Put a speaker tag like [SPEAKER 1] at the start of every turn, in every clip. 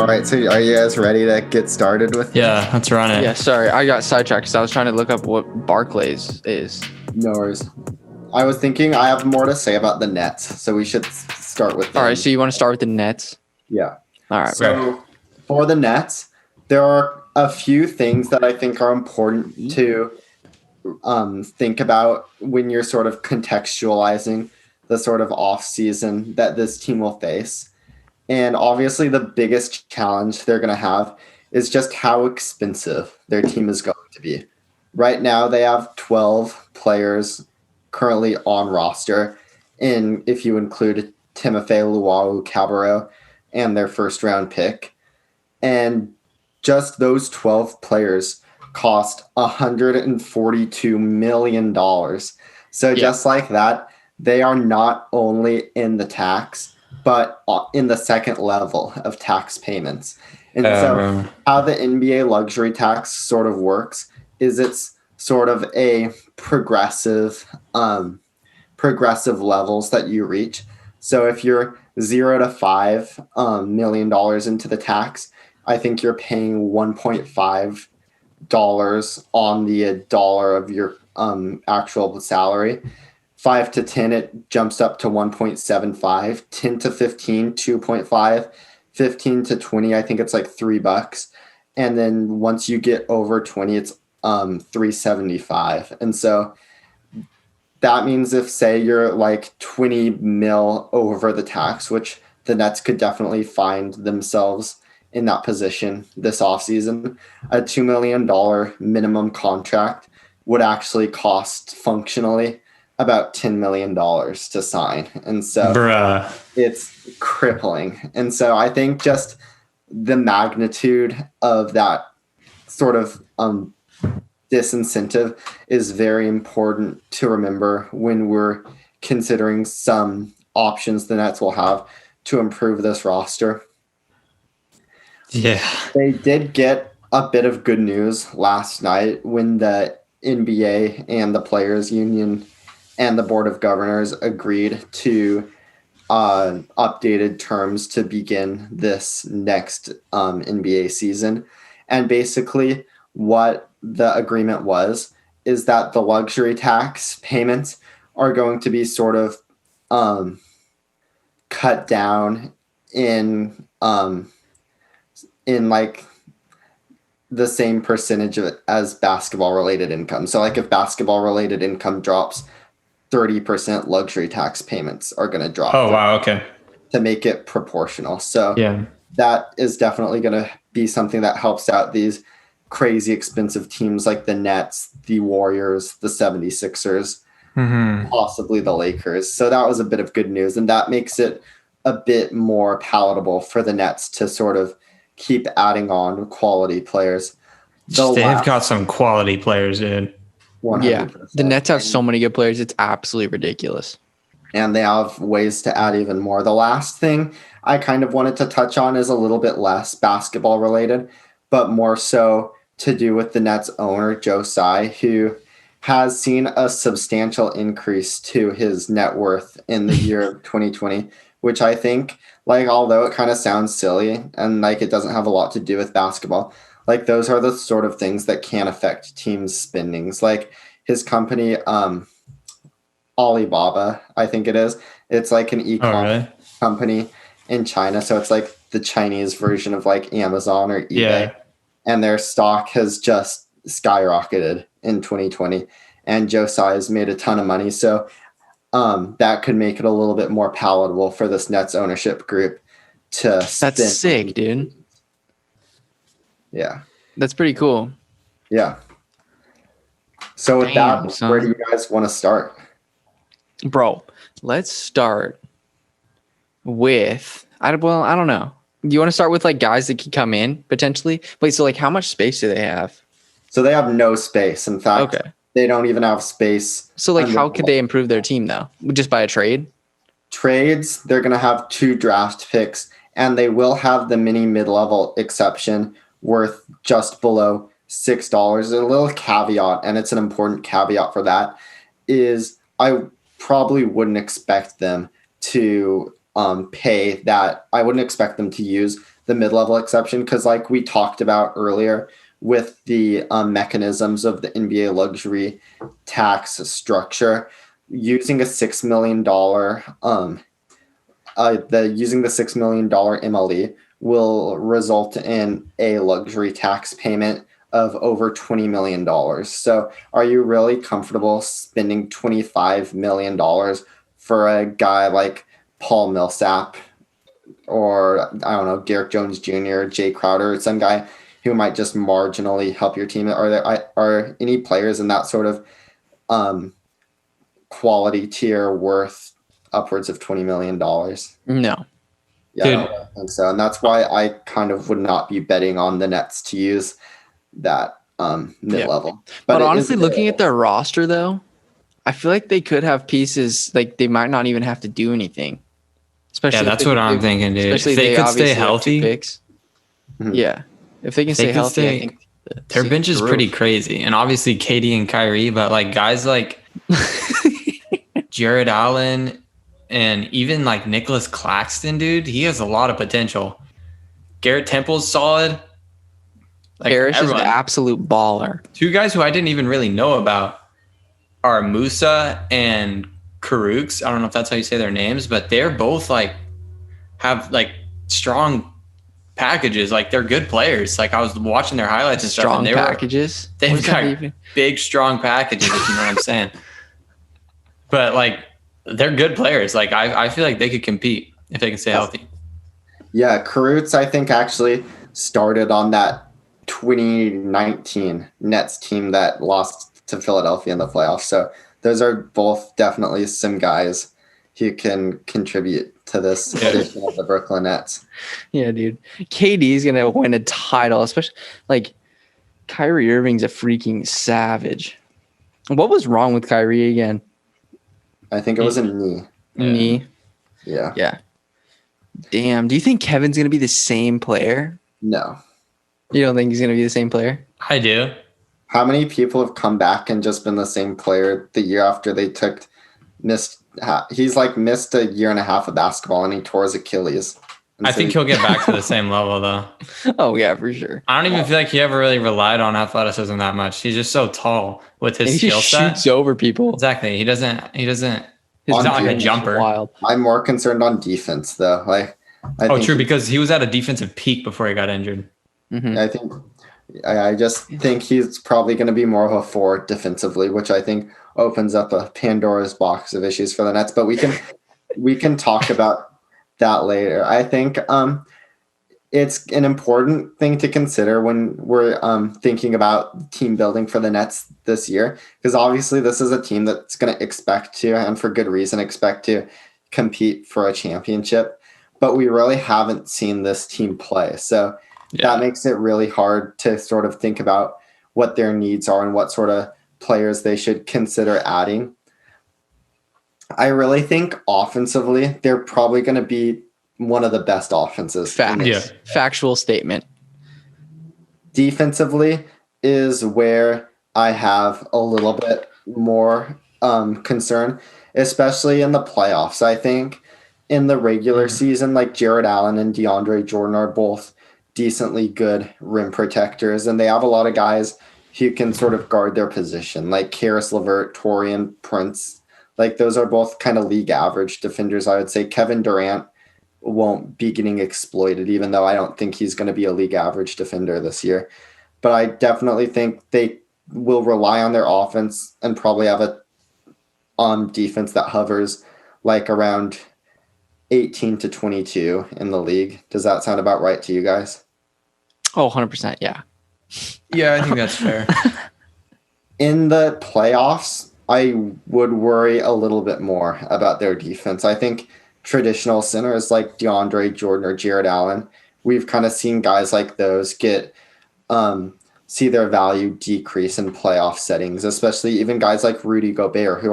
[SPEAKER 1] All right, so are you guys ready to get started with?
[SPEAKER 2] Yeah, let's run it.
[SPEAKER 3] Yeah, sorry, I got sidetracked because I was trying to look up what Barclays is.
[SPEAKER 1] No worries. I was thinking I have more to say about the Nets, so we should start with them.
[SPEAKER 3] All right, so you want to start with the Nets?
[SPEAKER 1] Yeah.
[SPEAKER 3] All right.
[SPEAKER 1] So for the Nets, there are a few things that I think are important to think about when you're sort of contextualizing the sort of off season that this team will face. And obviously the biggest challenge they're going to have is just how expensive their team is going to be. Right now they have 12 players currently on roster, and if you include Timofey Luwawu-Cabarrot and their first round pick. And just those 12 players cost $142 million. So just like that, they are not only in the tax, but in the second level of tax payments. And so how the NBA luxury tax sort of works is it's sort of a progressive levels that you reach. So if you're $0 to $5 million into the tax, I think you're paying $1.5 on the dollar of your actual salary. 5 to 10, it jumps up to 1.75. 10 to 15, 2.5. 15 to 20, I think it's like $3. And then once you get over 20, it's $3.75. And so that means if, say, you're like 20 mil over the tax, which the Nets could definitely find themselves in that position this offseason, a $2 million minimum contract would actually cost functionally about $10 million to sign. And so it's crippling. And so I think just the magnitude of that sort of disincentive is very important to remember when we're considering some options the Nets will have to improve this roster.
[SPEAKER 2] Yeah.
[SPEAKER 1] They did get a bit of good news last night when the NBA and the Players Union and the Board of Governors agreed to updated terms to begin this next NBA season. And basically what the agreement was is that the luxury tax payments are going to be sort of cut down in like the same percentage of it as basketball related income. So like if basketball related income drops, 30% luxury tax payments are going to drop.
[SPEAKER 2] Oh, wow. Okay.
[SPEAKER 1] To make it proportional. So that is definitely going to be something that helps out these crazy expensive teams like the Nets, the Warriors, the 76ers, possibly the Lakers. So that was a bit of good news. And that makes it a bit more palatable for the Nets to sort of keep adding on quality players.
[SPEAKER 2] They've got some quality players, dude.
[SPEAKER 1] 100%.
[SPEAKER 3] Yeah, the Nets have so many good players. It's absolutely ridiculous.
[SPEAKER 1] And they have ways to add even more. The last thing I kind of wanted to touch on is a little bit less basketball related, but more so to do with the Nets owner, Joe Tsai, who has seen a substantial increase to his net worth in the year of 2020, which I think, like, although it kind of sounds silly and like it doesn't have a lot to do with basketball, like those are the sort of things that can affect teams' spendings. Like his company, Alibaba, I think it is. It's like an e-commerce company in China. So it's like the Chinese version of like Amazon or eBay.
[SPEAKER 2] Yeah.
[SPEAKER 1] And their stock has just skyrocketed in 2020. And Joe Tsai has made a ton of money. So that could make it a little bit more palatable for this Nets ownership group to spend.
[SPEAKER 3] That's sick, dude.
[SPEAKER 1] Yeah.
[SPEAKER 3] That's pretty cool.
[SPEAKER 1] Yeah. So with that, where do you guys want to start?
[SPEAKER 3] Bro, let's start with I don't know. Do you want to start with like guys that could come in potentially? Wait, so like how much space do they have?
[SPEAKER 1] So they have no space. In fact, they don't even have space.
[SPEAKER 3] So like how could they improve their team though? Just by a trade?
[SPEAKER 1] Trades, they're going to have 2 draft picks, and they will have the mini mid-level exception worth just below $6. A little caveat, and it's an important caveat for that, is I probably wouldn't expect them to pay that I wouldn't expect them to use the mid-level exception because, like we talked about earlier, with the mechanisms of the NBA luxury tax structure, using a $6 million using the $6 million MLE will result in a luxury tax payment of over $20 million. So are you really comfortable spending $25 million for a guy like Paul Millsap or, I don't know, Derek Jones Jr., Jay Crowder, some guy who might just marginally help your team? Are any players in that sort of quality tier worth upwards of $20 million?
[SPEAKER 3] No.
[SPEAKER 1] Yeah, I don't think so. And that's why I kind of would not be betting on the Nets to use that mid-level.
[SPEAKER 3] But honestly, looking at their roster, though, I feel like they could have pieces, like they might not even have to do anything. Especially
[SPEAKER 2] that's what I'm thinking, dude.
[SPEAKER 3] Especially
[SPEAKER 2] if they could stay healthy.
[SPEAKER 3] Mm-hmm. Yeah. If they can stay healthy, I think
[SPEAKER 2] their bench is pretty crazy. And obviously KD and Kyrie, but like guys like Jared Allen and even like Nicholas Claxton, dude, he has a lot of potential. Garrett Temple's solid.
[SPEAKER 3] Like Parrish is an absolute baller.
[SPEAKER 2] Two guys who I didn't even really know about are Musa and Karooks. I don't know if that's how you say their names, but they're both like have like strong packages. Like they're good players. Like I was watching their highlights and
[SPEAKER 3] strong
[SPEAKER 2] stuff. And
[SPEAKER 3] packages.
[SPEAKER 2] They've got big, strong packages, if you know what I'm saying. But like they're good players. Like I feel like they could compete if they can stay healthy.
[SPEAKER 1] Yeah, Karoots, I think, actually started on that 2019 Nets team that lost to Philadelphia in the playoffs. So those are both definitely some guys who can contribute to this edition of the Brooklyn Nets.
[SPEAKER 3] Yeah, dude. KD is going to win a title, especially like Kyrie Irving's a freaking savage. What was wrong with Kyrie again?
[SPEAKER 1] I think it was a knee.
[SPEAKER 3] Knee?
[SPEAKER 1] Yeah.
[SPEAKER 3] Yeah. Damn. Do you think Kevin's going to be the same player?
[SPEAKER 1] No.
[SPEAKER 3] You don't think he's going to be the same player?
[SPEAKER 2] I do.
[SPEAKER 1] How many people have come back and just been the same player the year after they he's like missed a year and a half of basketball and he tore his Achilles.
[SPEAKER 2] I think he'll get back to the same level though.
[SPEAKER 3] Oh yeah, for sure.
[SPEAKER 2] I don't even feel like he ever really relied on athleticism that much. He's just so tall with his skill set.
[SPEAKER 3] He shoots over people.
[SPEAKER 2] Exactly. He doesn't. He's not like a jumper.
[SPEAKER 3] Wild.
[SPEAKER 1] I'm more concerned on defense though. Like,
[SPEAKER 2] true, because he was at a defensive peak before he got injured.
[SPEAKER 3] Mm-hmm.
[SPEAKER 1] I just think he's probably going to be more of a forward defensively, which I think opens up a Pandora's box of issues for the Nets. But we can talk about that later. I think it's an important thing to consider when we're thinking about team building for the Nets this year, because obviously this is a team that's going to expect to, and for good reason, expect to compete for a championship. But we really haven't seen this team play. So that makes it really hard to sort of think about what their needs are and what sort of players they should consider adding. I really think offensively, they're probably going to be one of the best offenses.
[SPEAKER 3] Factual statement.
[SPEAKER 1] Defensively is where I have a little bit more concern, especially in the playoffs. I think in the regular season, like Jared Allen and DeAndre Jordan are both decently good rim protectors, and they have a lot of guys who can sort of guard their position, like Karis LeVert, Taurean Prince. Like those are both kind of league average defenders, I would say. Kevin Durant won't be getting exploited, even though I don't think he's going to be a league average defender this year. But I definitely think they will rely on their offense and probably have a defense that hovers like around 18 to 22 in the league. Does that sound about right to you guys?
[SPEAKER 3] Oh, 100%. Yeah.
[SPEAKER 2] Yeah, I think that's fair.
[SPEAKER 1] In the playoffs, I would worry a little bit more about their defense. I think traditional centers like DeAndre Jordan or Jared Allen, we've kind of seen guys like those get see their value decrease in playoff settings, especially even guys like Rudy Gobert,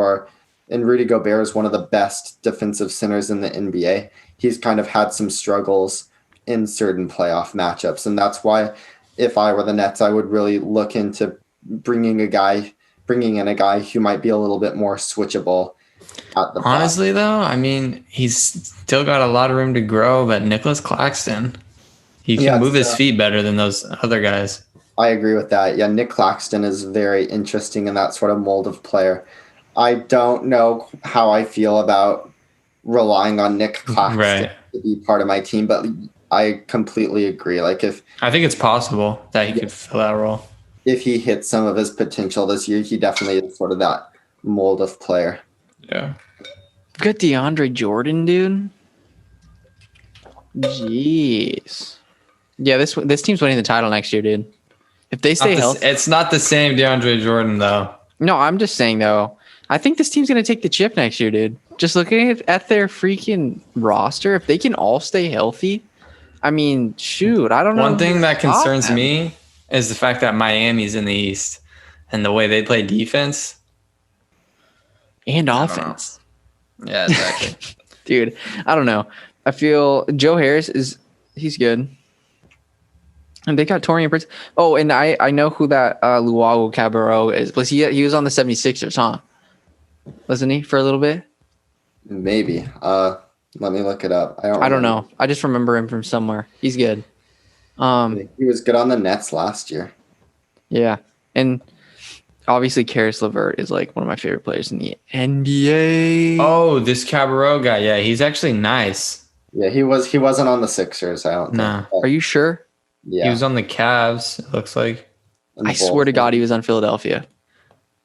[SPEAKER 1] Rudy Gobert is one of the best defensive centers in the NBA. He's kind of had some struggles in certain playoff matchups. And that's why if I were the Nets, I would really look into bringing in a guy who might be a little bit more switchable at the 5.
[SPEAKER 2] Honestly, though, I mean, he's still got a lot of room to grow, but Nicholas Claxton, he can move his feet better than those other guys.
[SPEAKER 1] I agree with that. Yeah, Nick Claxton is very interesting in that sort of mold of player. I don't know how I feel about relying on Nick Claxton to be part of my team, but I completely agree. Like
[SPEAKER 2] I think it's possible that he could fill that role.
[SPEAKER 1] If he hits some of his potential this year, he definitely is sort of that mold of player.
[SPEAKER 2] Yeah.
[SPEAKER 3] We've got DeAndre Jordan, dude. Jeez. Yeah, this team's winning the title next year, dude. If they stay healthy.
[SPEAKER 2] It's not the same DeAndre Jordan, though.
[SPEAKER 3] No, I'm just saying, though. I think this team's going to take the chip next year, dude. Just looking at their freaking roster, if they can all stay healthy, I mean, shoot, I don't know.
[SPEAKER 2] One thing that concerns me is the fact that Miami's in the East and the way they play defense.
[SPEAKER 3] And offense.
[SPEAKER 2] Yeah, exactly.
[SPEAKER 3] Dude, I don't know. I feel Joe Harris he's good. And they got Torian Prince. Oh, and I know who that Luau Cabarro is. Was he was on the 76ers, huh? Wasn't he for a little bit?
[SPEAKER 1] Maybe. Let me look it up.
[SPEAKER 3] I don't know. I just remember him from somewhere. He's good.
[SPEAKER 1] He was good on the Nets last year.
[SPEAKER 3] Yeah. And obviously Karis LeVert is like one of my favorite players in the NBA.
[SPEAKER 2] Oh, this Cabarro guy. Yeah, he's actually nice.
[SPEAKER 1] Yeah, he wasn't on the Sixers, I don't think.
[SPEAKER 3] Are you sure?
[SPEAKER 1] Yeah.
[SPEAKER 2] He was on the Cavs, it looks like.
[SPEAKER 3] I swear to God he was on Philadelphia.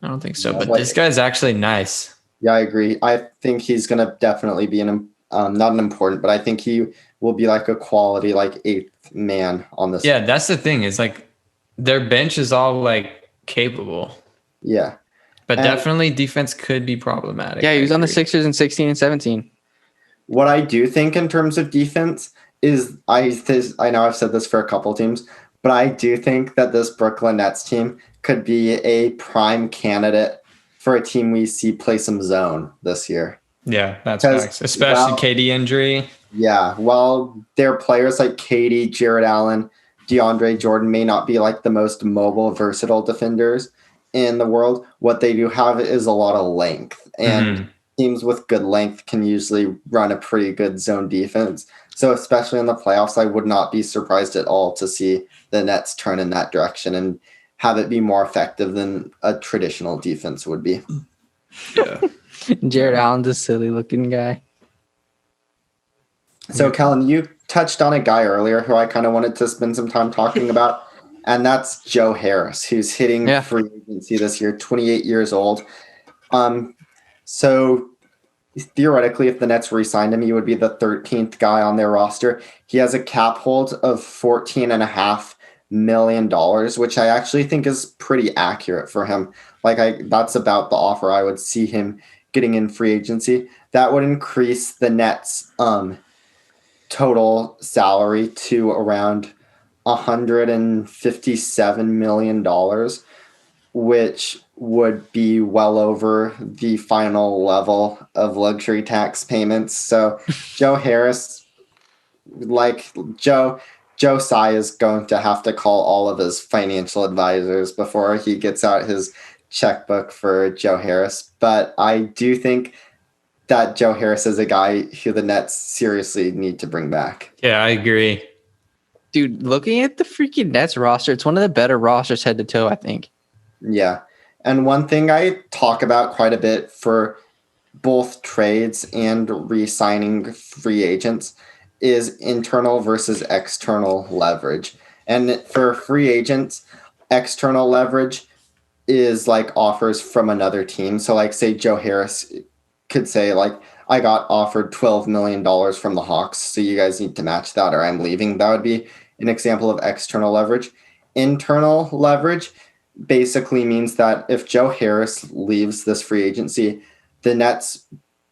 [SPEAKER 2] I don't think so, but this guy's actually nice.
[SPEAKER 1] Yeah, I agree. I think he's going to definitely be not an important, but I think he will be like a quality like 8th man on this.
[SPEAKER 2] Yeah, that's the thing. Is like their bench is all like capable.
[SPEAKER 1] Yeah.
[SPEAKER 2] But definitely defense could be problematic.
[SPEAKER 3] Yeah, he was on the Sixers in 16 and 17.
[SPEAKER 1] What I do think in terms of defense is I know I've said this for a couple teams, but I do think that this Brooklyn Nets team could be a prime candidate for a team we see play some zone this year.
[SPEAKER 2] Yeah, that's facts. Especially KD injury.
[SPEAKER 1] Yeah, while their players like KD, Jared Allen, DeAndre Jordan may not be like the most mobile, versatile defenders in the world, what they do have is a lot of length. And teams with good length can usually run a pretty good zone defense. So especially in the playoffs, I would not be surprised at all to see the Nets turn in that direction and have it be more effective than a traditional defense would be.
[SPEAKER 2] Yeah.
[SPEAKER 3] Jared Allen's a silly looking guy.
[SPEAKER 1] So Kellan, you touched on a guy earlier who I kind of wanted to spend some time talking about, and that's Joe Harris, who's hitting free agency this year, 28 years old. So theoretically, if the Nets re-signed him, he would be the 13th guy on their roster. He has a cap hold of $14.5 million, which I actually think is pretty accurate for him. That's about the offer I would see him getting in free agency. That would increase the Nets' total salary to around $157 million, which would be well over the final level of luxury tax payments. So Joe Harris, Joe Tsai is going to have to call all of his financial advisors before he gets out his checkbook for Joe Harris. But I do think that Joe Harris is a guy who the Nets seriously need to bring back.
[SPEAKER 2] Yeah, I agree.
[SPEAKER 3] Dude, looking at the freaking Nets roster, it's one of the better rosters head to toe, I think.
[SPEAKER 1] Yeah. And one thing I talk about quite a bit for both trades and re-signing free agents is internal versus external leverage. And for free agents, external leverage is like offers from another team. So like say Joe Harris could say like, I got offered $12 million from the Hawks, so you guys need to match that or I'm leaving. That would be an example of external leverage. Internal leverage basically means that if Joe Harris leaves this free agency, the Nets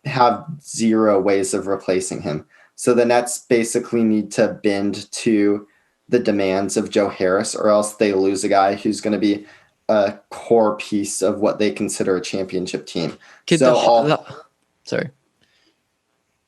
[SPEAKER 1] have zero ways of replacing him. So the Nets basically need to bend to the demands of Joe Harris, or else they lose a guy who's going to be a core piece of what they consider a championship team.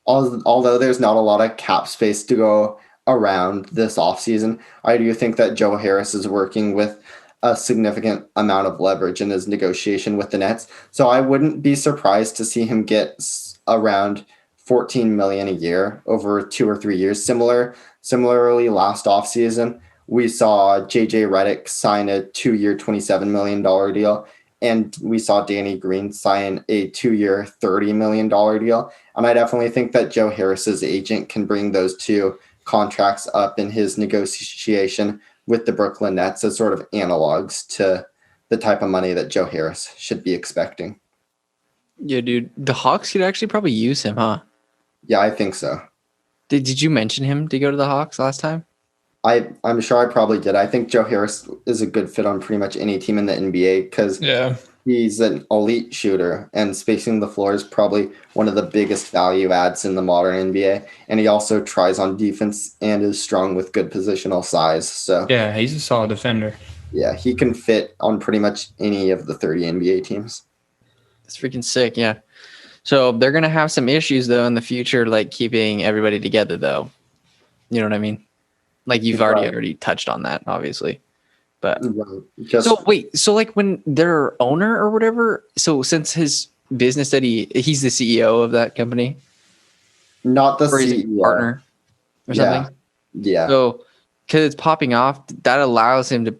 [SPEAKER 1] Although there's not a lot of cap space to go around this offseason, I do think that Joe Harris is working with a significant amount of leverage in his negotiation with the Nets. So I wouldn't be surprised to see him get around 14 million a year over 2 or 3 years. Similarly, last offseason, we saw JJ Redick sign a 2-year, $27 million deal. And we saw Danny Green sign a 2-year, $30 million deal. And I definitely think that Joe Harris's agent can bring those two contracts up in his negotiation with the Brooklyn Nets as sort of analogs to the type of money that Joe Harris should be expecting.
[SPEAKER 3] Yeah, dude. The Hawks could actually probably use him, huh?
[SPEAKER 1] Yeah, I think so.
[SPEAKER 3] Did you mention him to go to the Hawks last time?
[SPEAKER 1] I'm sure I probably did. I think Joe Harris is a good fit on pretty much any team in the NBA because he's an elite shooter, and spacing the floor is probably one of the biggest value adds in the modern NBA. And he also tries on defense and is strong with good positional size. So
[SPEAKER 2] yeah, he's a solid defender.
[SPEAKER 1] Yeah, he can fit on pretty much any of the 30 NBA teams.
[SPEAKER 3] That's freaking sick, yeah. So they're going to have some issues, though, in the future, like keeping everybody together, though. You know what I mean? Like you've already touched on that, obviously. But so like when their owner or whatever, so since his business that he's the CEO of that company?
[SPEAKER 1] Not the CEO.
[SPEAKER 3] Partner or something?
[SPEAKER 1] Yeah.
[SPEAKER 3] So because it's popping off, that allows him to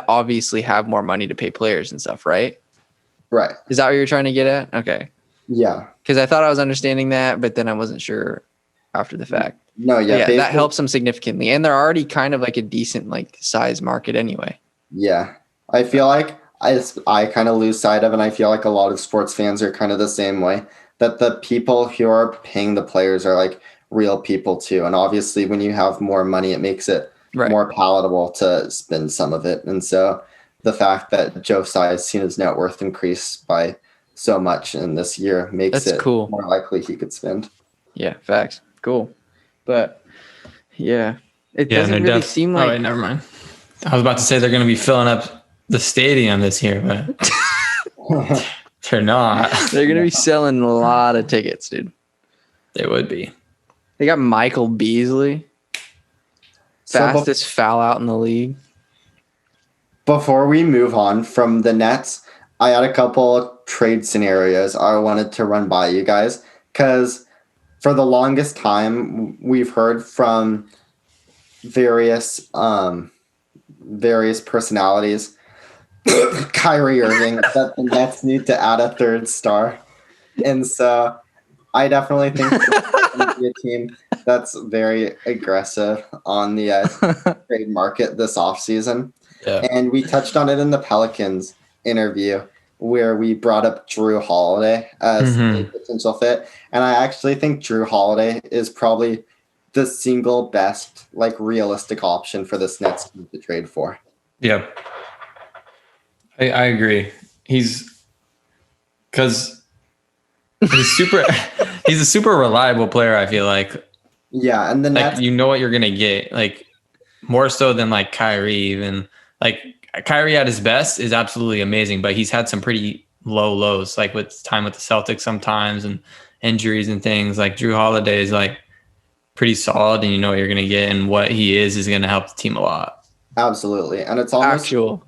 [SPEAKER 3] obviously have more money to pay players and stuff, right?
[SPEAKER 1] Right.
[SPEAKER 3] Is that what you're trying to get at? Okay.
[SPEAKER 1] Yeah.
[SPEAKER 3] Because I thought I was understanding that, but then I wasn't sure after the fact.
[SPEAKER 1] No, yeah.
[SPEAKER 3] That helps them significantly. And they're already kind of like a decent like size market anyway.
[SPEAKER 1] Yeah. I feel like I kind of lose sight of, and I feel like a lot of sports fans are kind of the same way, that the people who are paying the players are like real people too. And obviously when you have more money, it makes it more palatable to spend some of it. And so the fact that Joe Tsai has seen his net worth increase by so much in this year makes it more likely he could spend.
[SPEAKER 3] Yeah, facts. Cool. But yeah, it doesn't really seem like.
[SPEAKER 2] Oh, wait, never mind. I was about to say they're going to be filling up the stadium this year, but they're not.
[SPEAKER 3] They're going to be selling a lot of tickets, dude.
[SPEAKER 2] They would be.
[SPEAKER 3] They got Michael Beasley, fastest foul out in the league.
[SPEAKER 1] Before we move on from the Nets, I had a couple trade scenarios I wanted to run by you guys because for the longest time we've heard from various personalities, Kyrie Irving, that the Nets need to add a third star, and so I definitely think it's going to be a team that's very aggressive on the trade market this offseason. Yeah. And we touched on it in the Pelicans interview where we brought up Drew Holiday as a potential fit. And I actually think Drew Holiday is probably the single best, like, realistic option for this Nets team to trade for.
[SPEAKER 2] Yeah. I agree. He's a super reliable player, I feel like.
[SPEAKER 1] Yeah, and the Nets,
[SPEAKER 2] you know what you're gonna get, like more so than like Kyrie even. Like Kyrie at his best is absolutely amazing, but he's had some pretty low lows, like with time with the Celtics sometimes and injuries and things. Like Drew Holiday is like pretty solid, and you know what you're gonna get, and what he is gonna help the team a lot.
[SPEAKER 1] Absolutely, and it's almost
[SPEAKER 3] actual.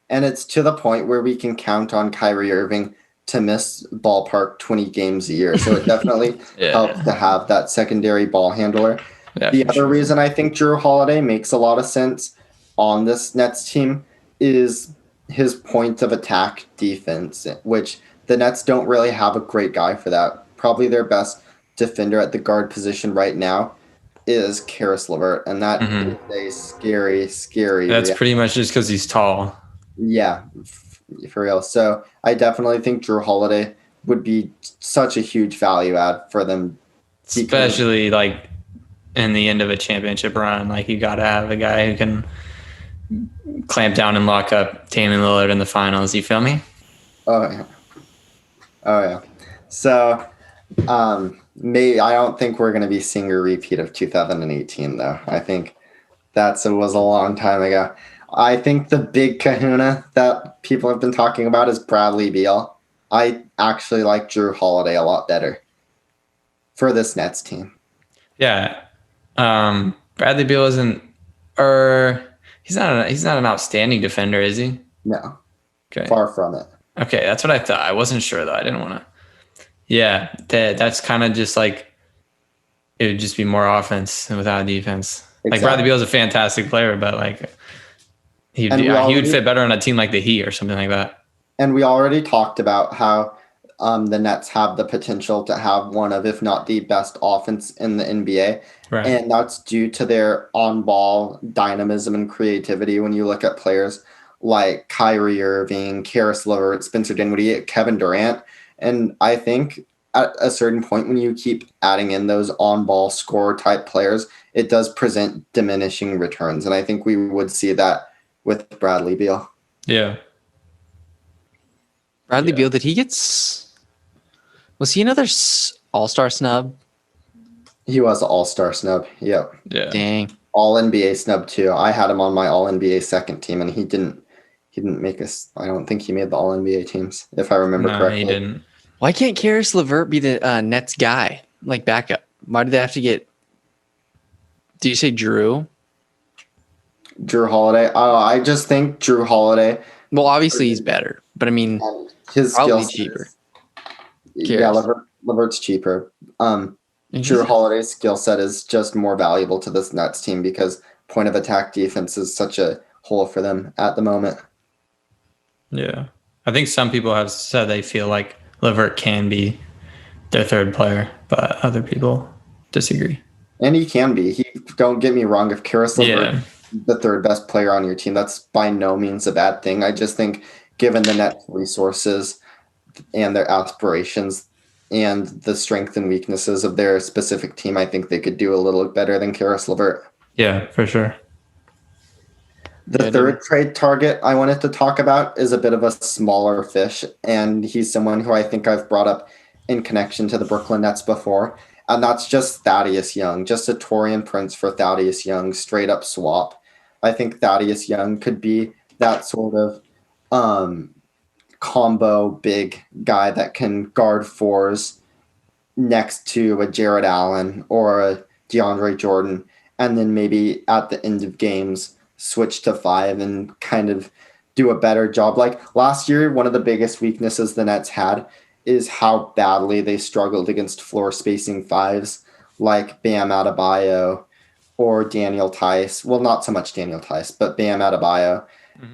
[SPEAKER 1] And it's to the point where we can count on Kyrie Irving to miss ballpark 20 games a year. So it definitely helps to have that secondary ball handler. Yeah, the other reason I think Drew Holiday makes a lot of sense on this Nets team is his point of attack defense, which the Nets don't really have a great guy for that. Probably their best defender at the guard position right now is Karis LeVert, and that is a scary
[SPEAKER 2] That's pretty much just because he's tall.
[SPEAKER 1] Yeah, for real. So I definitely think Drew Holiday would be such a huge value add for them.
[SPEAKER 2] Especially like in the end of a championship run, like you got to have a guy who can clamp down and lock up Damian Lillard in the finals. You feel me?
[SPEAKER 1] Oh yeah. So maybe I don't think we're going to be seeing a repeat of 2018 though. I think was a long time ago. I think the big kahuna that people have been talking about is Bradley Beal. I actually like Drew Holiday a lot better for this Nets team.
[SPEAKER 2] Yeah. Bradley Beal He's not an outstanding defender, is he?
[SPEAKER 1] No,
[SPEAKER 2] Okay.
[SPEAKER 1] far from it.
[SPEAKER 2] Okay, that's what I thought. I wasn't sure though. I didn't want to. Yeah, that's kind of just like it would just be more offense without defense.
[SPEAKER 1] Exactly.
[SPEAKER 2] Like Bradley Beal's a fantastic player, but like he would fit better on a team like the Heat or something like that.
[SPEAKER 1] And we already talked about how the Nets have the potential to have one of, if not the best offense in the NBA.
[SPEAKER 2] Right.
[SPEAKER 1] And that's due to their on-ball dynamism and creativity. When you look at players like Kyrie Irving, Karis LeVert, Spencer Dinwiddie, Kevin Durant. And I think at a certain point when you keep adding in those on-ball scorer type players, it does present diminishing returns. And I think we would see that with Bradley Beal.
[SPEAKER 2] Yeah.
[SPEAKER 3] Bradley Beal, did he get... Was he another all-star snub?
[SPEAKER 1] He was an all-star snub. Yep.
[SPEAKER 2] Yeah.
[SPEAKER 3] Dang.
[SPEAKER 1] All-NBA snub too. I had him on my All-NBA second team, and he didn't make us. I don't think he made the All-NBA teams, if I remember correctly.
[SPEAKER 2] He didn't.
[SPEAKER 3] Why can't Karis LeVert be the Nets guy, like backup? Why do they have to get... Do you say Drew?
[SPEAKER 1] Drew Holiday. I just think Drew Holiday.
[SPEAKER 3] Well, obviously he's better, but I mean,
[SPEAKER 1] his
[SPEAKER 3] probably
[SPEAKER 1] skill
[SPEAKER 3] cheaper.
[SPEAKER 1] Yeah, LeVert's cheaper. Drew Holiday's skill set is just more valuable to this Nets team because point of attack defense is such a hole for them at the moment.
[SPEAKER 2] Yeah. I think some people have said they feel like LeVert can be their third player, but other people disagree.
[SPEAKER 1] And he can be. Don't get me wrong, if Karis LeVert is the third best player on your team, that's by no means a bad thing. I just think given the Nets resources and their aspirations and the strengths and weaknesses of their specific team, I think they could do a little better than Karis LeVert.
[SPEAKER 2] Yeah, for sure.
[SPEAKER 1] The third trade target I wanted to talk about is a bit of a smaller fish, and he's someone who I think I've brought up in connection to the Brooklyn Nets before, and that's just Thaddeus Young, just a Taurean Prince for Thaddeus Young, straight up swap. I think Thaddeus Young could be that sort of combo big guy that can guard fours next to a Jared Allen or a DeAndre Jordan, and then maybe at the end of games switch to five and kind of do a better job. Like last year, one of the biggest weaknesses the Nets had is how badly they struggled against floor spacing fives like Bam Adebayo or Daniel Tice. Well, not so much Daniel Tice, but Bam Adebayo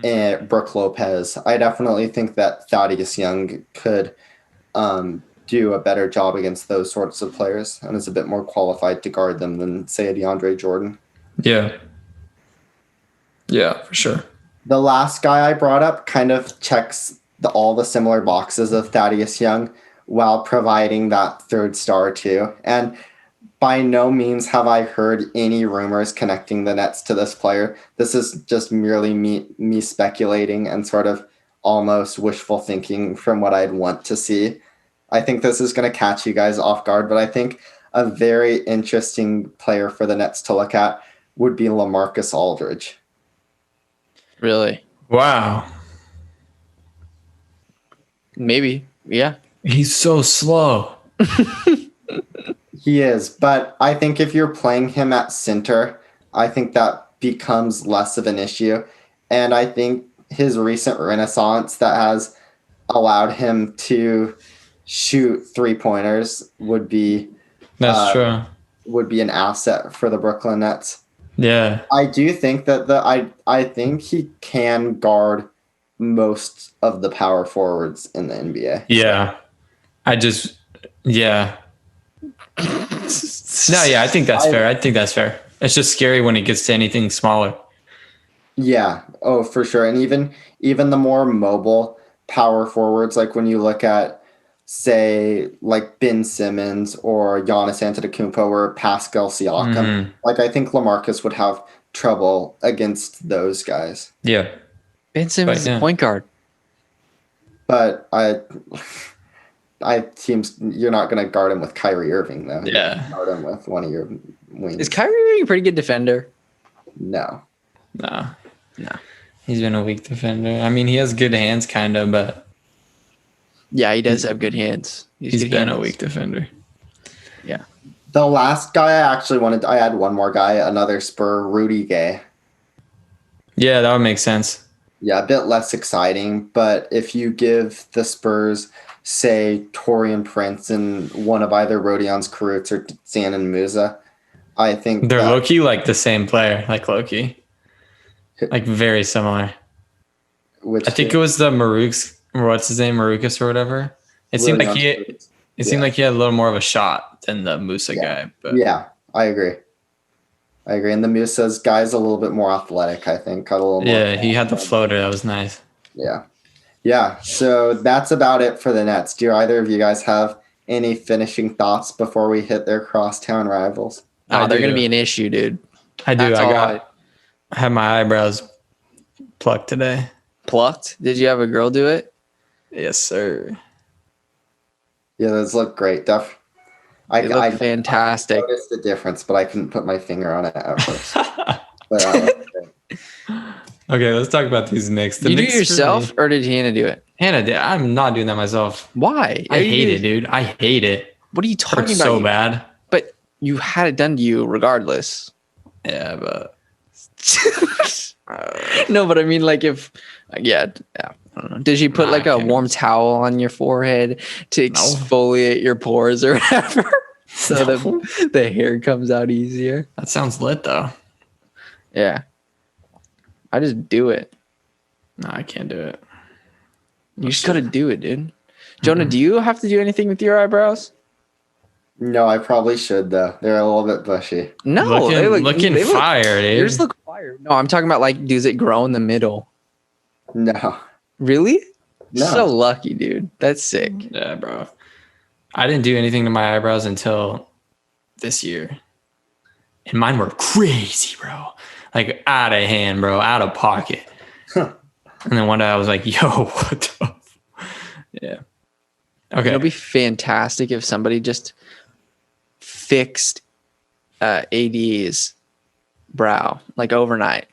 [SPEAKER 1] and Brook Lopez. I definitely think that Thaddeus Young could do a better job against those sorts of players and is a bit more qualified to guard them than, say, a DeAndre Jordan.
[SPEAKER 2] Yeah. Yeah, for sure.
[SPEAKER 1] The last guy I brought up kind of checks all the similar boxes of Thaddeus Young while providing that third star too. And by no means have I heard any rumors connecting the Nets to this player. This is just merely me speculating and sort of almost wishful thinking from what I'd want to see. I think this is going to catch you guys off guard, but I think a very interesting player for the Nets to look at would be LaMarcus Aldridge.
[SPEAKER 3] Really?
[SPEAKER 2] Wow.
[SPEAKER 3] Maybe. Yeah.
[SPEAKER 2] He's so slow.
[SPEAKER 1] He is, but I think if you're playing him at center, I think that becomes less of an issue. And I think his recent renaissance that has allowed him to shoot three-pointers would be
[SPEAKER 2] true.
[SPEAKER 1] Would be an asset for the Brooklyn Nets.
[SPEAKER 2] Yeah.
[SPEAKER 1] I do think that I think he can guard most of the power forwards in the NBA.
[SPEAKER 2] Yeah. I think that's fair. I think that's fair. It's just scary when it gets to anything smaller.
[SPEAKER 1] Yeah. Oh, for sure. And even the more mobile power forwards, like when you look at, say, like Ben Simmons or Giannis Antetokounmpo or Pascal Siakam, like I think LaMarcus would have trouble against those guys.
[SPEAKER 2] Yeah.
[SPEAKER 3] Ben Simmons is a point guard.
[SPEAKER 1] But you're not going to guard him with Kyrie Irving, though.
[SPEAKER 2] Yeah.
[SPEAKER 1] Guard him with one of your wings.
[SPEAKER 3] Is Kyrie Irving a pretty good defender?
[SPEAKER 1] No.
[SPEAKER 2] No. He's been a weak defender. I mean, he has good hands, kind of, but
[SPEAKER 3] yeah, he does have good hands.
[SPEAKER 2] He's been a weak defender.
[SPEAKER 3] Yeah.
[SPEAKER 1] The last guy I had one more guy, another Spur, Rudy Gay.
[SPEAKER 2] Yeah, that would make sense.
[SPEAKER 1] Yeah, a bit less exciting. But if you give the Spurs, say, Torian Prince and one of either Rodion's Caruts or Shannon Musa, I think
[SPEAKER 2] They're
[SPEAKER 1] that,
[SPEAKER 2] low-key like the same player, like low-key. Like very similar.
[SPEAKER 1] which
[SPEAKER 2] I think it was the Maruks, or what's his name, Marukas or whatever. It seemed like
[SPEAKER 1] Rodion's
[SPEAKER 2] it seemed
[SPEAKER 1] Yeah.
[SPEAKER 2] like he had a little more of a shot than the Musa
[SPEAKER 1] Yeah.
[SPEAKER 2] guy. But
[SPEAKER 1] Yeah, I agree. And the Musa's guy's a little bit more athletic, I think. Got a little more.
[SPEAKER 2] yeah, he had the floater. That was nice.
[SPEAKER 1] Yeah. Yeah. So that's about it for the Nets. Do either of you guys have any finishing thoughts before we hit their crosstown rivals?
[SPEAKER 3] Oh, they're
[SPEAKER 2] do.
[SPEAKER 3] gonna be an issue, dude.
[SPEAKER 2] I do.
[SPEAKER 3] That's
[SPEAKER 2] I
[SPEAKER 3] all
[SPEAKER 2] had my eyebrows plucked today.
[SPEAKER 3] Plucked. Did you have a girl do it?
[SPEAKER 2] Yes, sir.
[SPEAKER 1] Yeah, those look great.
[SPEAKER 3] They look fantastic.
[SPEAKER 1] I noticed the difference, but I couldn't put my finger on it at first. But
[SPEAKER 2] Okay, let's talk about these Knicks. The
[SPEAKER 3] You do
[SPEAKER 2] Knicks
[SPEAKER 3] it yourself, or did Hannah do it?
[SPEAKER 2] Hannah did. I'm not doing that myself.
[SPEAKER 3] Why?
[SPEAKER 2] I hate it, dude. I hate it.
[SPEAKER 3] What are you talking
[SPEAKER 2] Hurts
[SPEAKER 3] about?
[SPEAKER 2] so bad.
[SPEAKER 3] But you had it done to you regardless.
[SPEAKER 2] Yeah, but
[SPEAKER 3] No, but I mean, like, yeah, I don't know. Did you put like a warm towel on your forehead to exfoliate your pores or whatever, so the hair comes out easier?
[SPEAKER 2] that sounds lit though.
[SPEAKER 3] Yeah, I just do it.
[SPEAKER 2] No, I can't do it.
[SPEAKER 3] You just gotta do it, dude. Jonah, do you have to do anything with your eyebrows?
[SPEAKER 1] no, I probably should though. They're a little bit bushy.
[SPEAKER 3] No,
[SPEAKER 2] looking fire, dude.
[SPEAKER 3] Yours look fire. No, I'm talking about like, does it grow in the middle?
[SPEAKER 1] No.
[SPEAKER 3] Really?
[SPEAKER 1] No.
[SPEAKER 3] So lucky, dude. That's sick.
[SPEAKER 2] Yeah, bro. I didn't do anything to my eyebrows until this year. And mine were crazy, bro. Like out of hand, bro. Out of pocket. And then one day I was like, yo, what the Yeah. Okay.
[SPEAKER 3] It'll be fantastic if somebody just fixed AD's brow like overnight.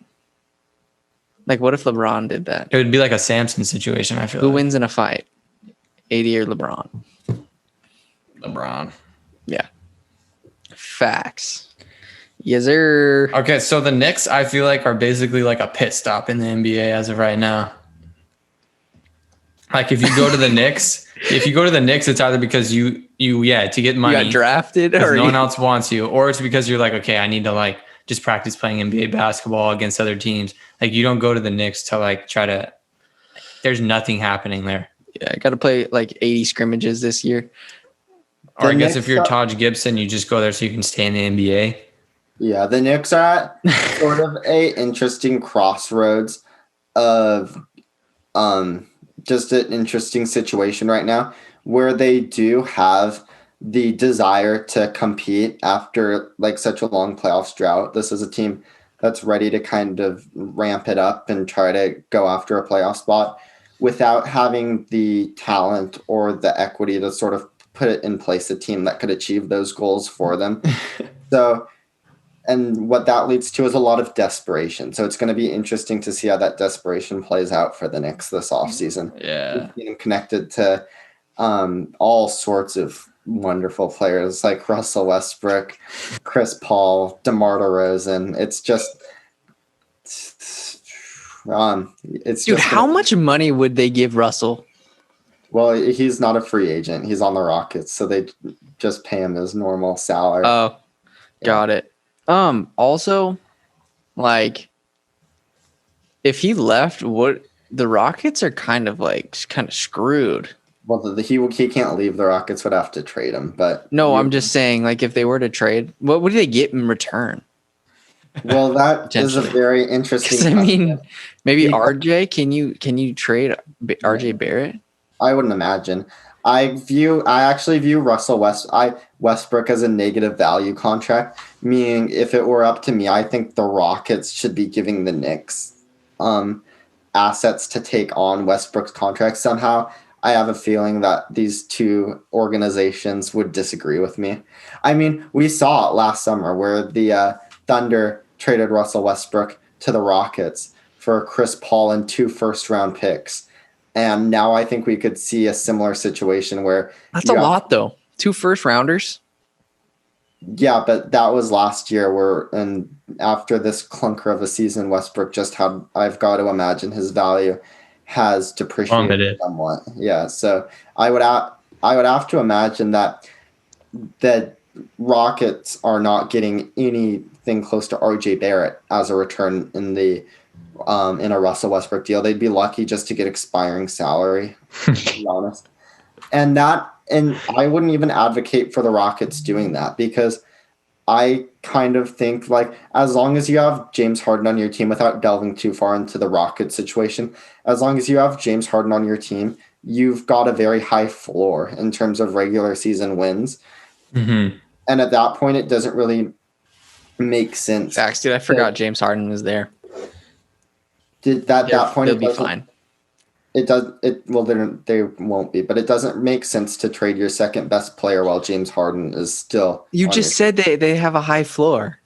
[SPEAKER 3] Like, what if LeBron did that?
[SPEAKER 2] It would be like a Samson situation, I feel
[SPEAKER 3] Who
[SPEAKER 2] like.
[SPEAKER 3] wins in a fight? AD or LeBron?
[SPEAKER 2] LeBron.
[SPEAKER 3] Yeah. Facts. Yes, sir.
[SPEAKER 2] Okay, so the Knicks, I feel like, are basically like a pit stop in the NBA as of right now. Like if you go to the Knicks, it's either because you to get money.
[SPEAKER 3] You got drafted,
[SPEAKER 2] or
[SPEAKER 3] or
[SPEAKER 2] no one else wants you, or it's because you're like, okay, I need to like just practice playing NBA basketball against other teams. Like you don't go to the Knicks to like try to. There's nothing happening there.
[SPEAKER 3] Yeah, I got to play like 80 scrimmages this year.
[SPEAKER 2] Or I guess if you're Taj Gibson, you just go there so you can stay in the NBA.
[SPEAKER 1] Yeah, the Knicks are at sort of a interesting crossroads of just an interesting situation right now where they do have the desire to compete after like such a long playoffs drought. This is a team that's ready to kind of ramp it up and try to go after a playoff spot without having the talent or the equity to sort of put it in place a team that could achieve those goals for them. And what that leads to is a lot of desperation. So it's going to be interesting to see how that desperation plays out for the Knicks this offseason.
[SPEAKER 2] Yeah.
[SPEAKER 1] Being connected to all sorts of wonderful players like Russell Westbrook, Chris Paul, DeMar DeRozan. It's just
[SPEAKER 3] Dude, how much money would they give Russell?
[SPEAKER 1] Well, he's not a free agent. He's on the Rockets, so they just pay him his normal salary.
[SPEAKER 3] Oh, got it. Also, like, if he left, the Rockets are kind of screwed.
[SPEAKER 1] Well, he can't leave. The Rockets would have to trade him. But
[SPEAKER 3] no, I'm just saying, like, if they were to trade, what would they get in return?
[SPEAKER 1] Well, that is a very interesting.
[SPEAKER 3] I mean, maybe RJ. Can you trade RJ Barrett?
[SPEAKER 1] I wouldn't imagine. I actually view Westbrook as a negative value contract, meaning if it were up to me, I think the Rockets should be giving the Knicks assets to take on Westbrook's contract somehow. I have a feeling that these two organizations would disagree with me. I mean, we saw it last summer where the Thunder traded Russell Westbrook to the Rockets for Chris Paul and 2 first-round picks. And now I think we could see a similar situation where
[SPEAKER 3] that's a lot, though. 2 first rounders.
[SPEAKER 1] Yeah, but that was last year and after this clunker of a season Westbrook just had, I've got to imagine his value has depreciated
[SPEAKER 2] Plummeted.
[SPEAKER 1] somewhat. Yeah, so I would have to imagine that the Rockets are not getting anything close to RJ Barrett as a return in a Russell Westbrook deal. They'd be lucky just to get expiring salary, to be honest. And I wouldn't even advocate for the Rockets doing that because I kind of think like as long as you have James Harden on your team without delving too far into the Rockets situation, as long as you have James Harden on your team, you've got a very high floor in terms of regular season wins.
[SPEAKER 2] Mm-hmm.
[SPEAKER 1] And at that point, it doesn't really make sense.
[SPEAKER 3] Facts, dude. I forgot James Harden was there.
[SPEAKER 1] That point,
[SPEAKER 3] they'll be fine.
[SPEAKER 1] It does. Well, they won't be, but it doesn't make sense to trade your second best player while James Harden is still.
[SPEAKER 3] You just said they have a high floor.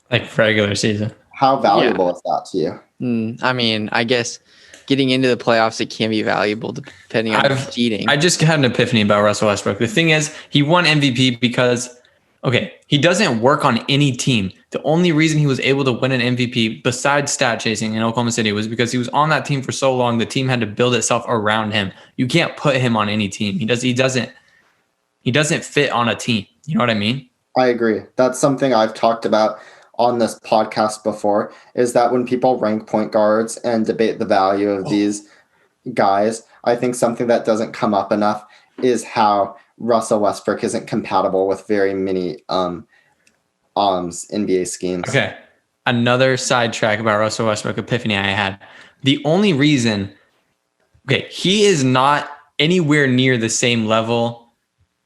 [SPEAKER 2] Like regular season.
[SPEAKER 1] How valuable is that to you?
[SPEAKER 3] I mean, I guess getting into the playoffs, it can be valuable depending on seeding.
[SPEAKER 2] I just had an epiphany about Russell Westbrook. The thing is, he won MVP because, okay, he doesn't work on any team. The only reason he was able to win an MVP besides stat chasing in Oklahoma City was because he was on that team for so long. The team had to build itself around him. You can't put him on any team. He doesn't fit on a team. You know what I mean?
[SPEAKER 1] I agree. That's something I've talked about on this podcast before, is that when people rank point guards and debate the value of these guys, I think something that doesn't come up enough is how Russell Westbrook isn't compatible with very many NBA schemes.
[SPEAKER 2] Okay. Another sidetrack about Russell Westbrook epiphany I had. The only reason, he is not anywhere near the same level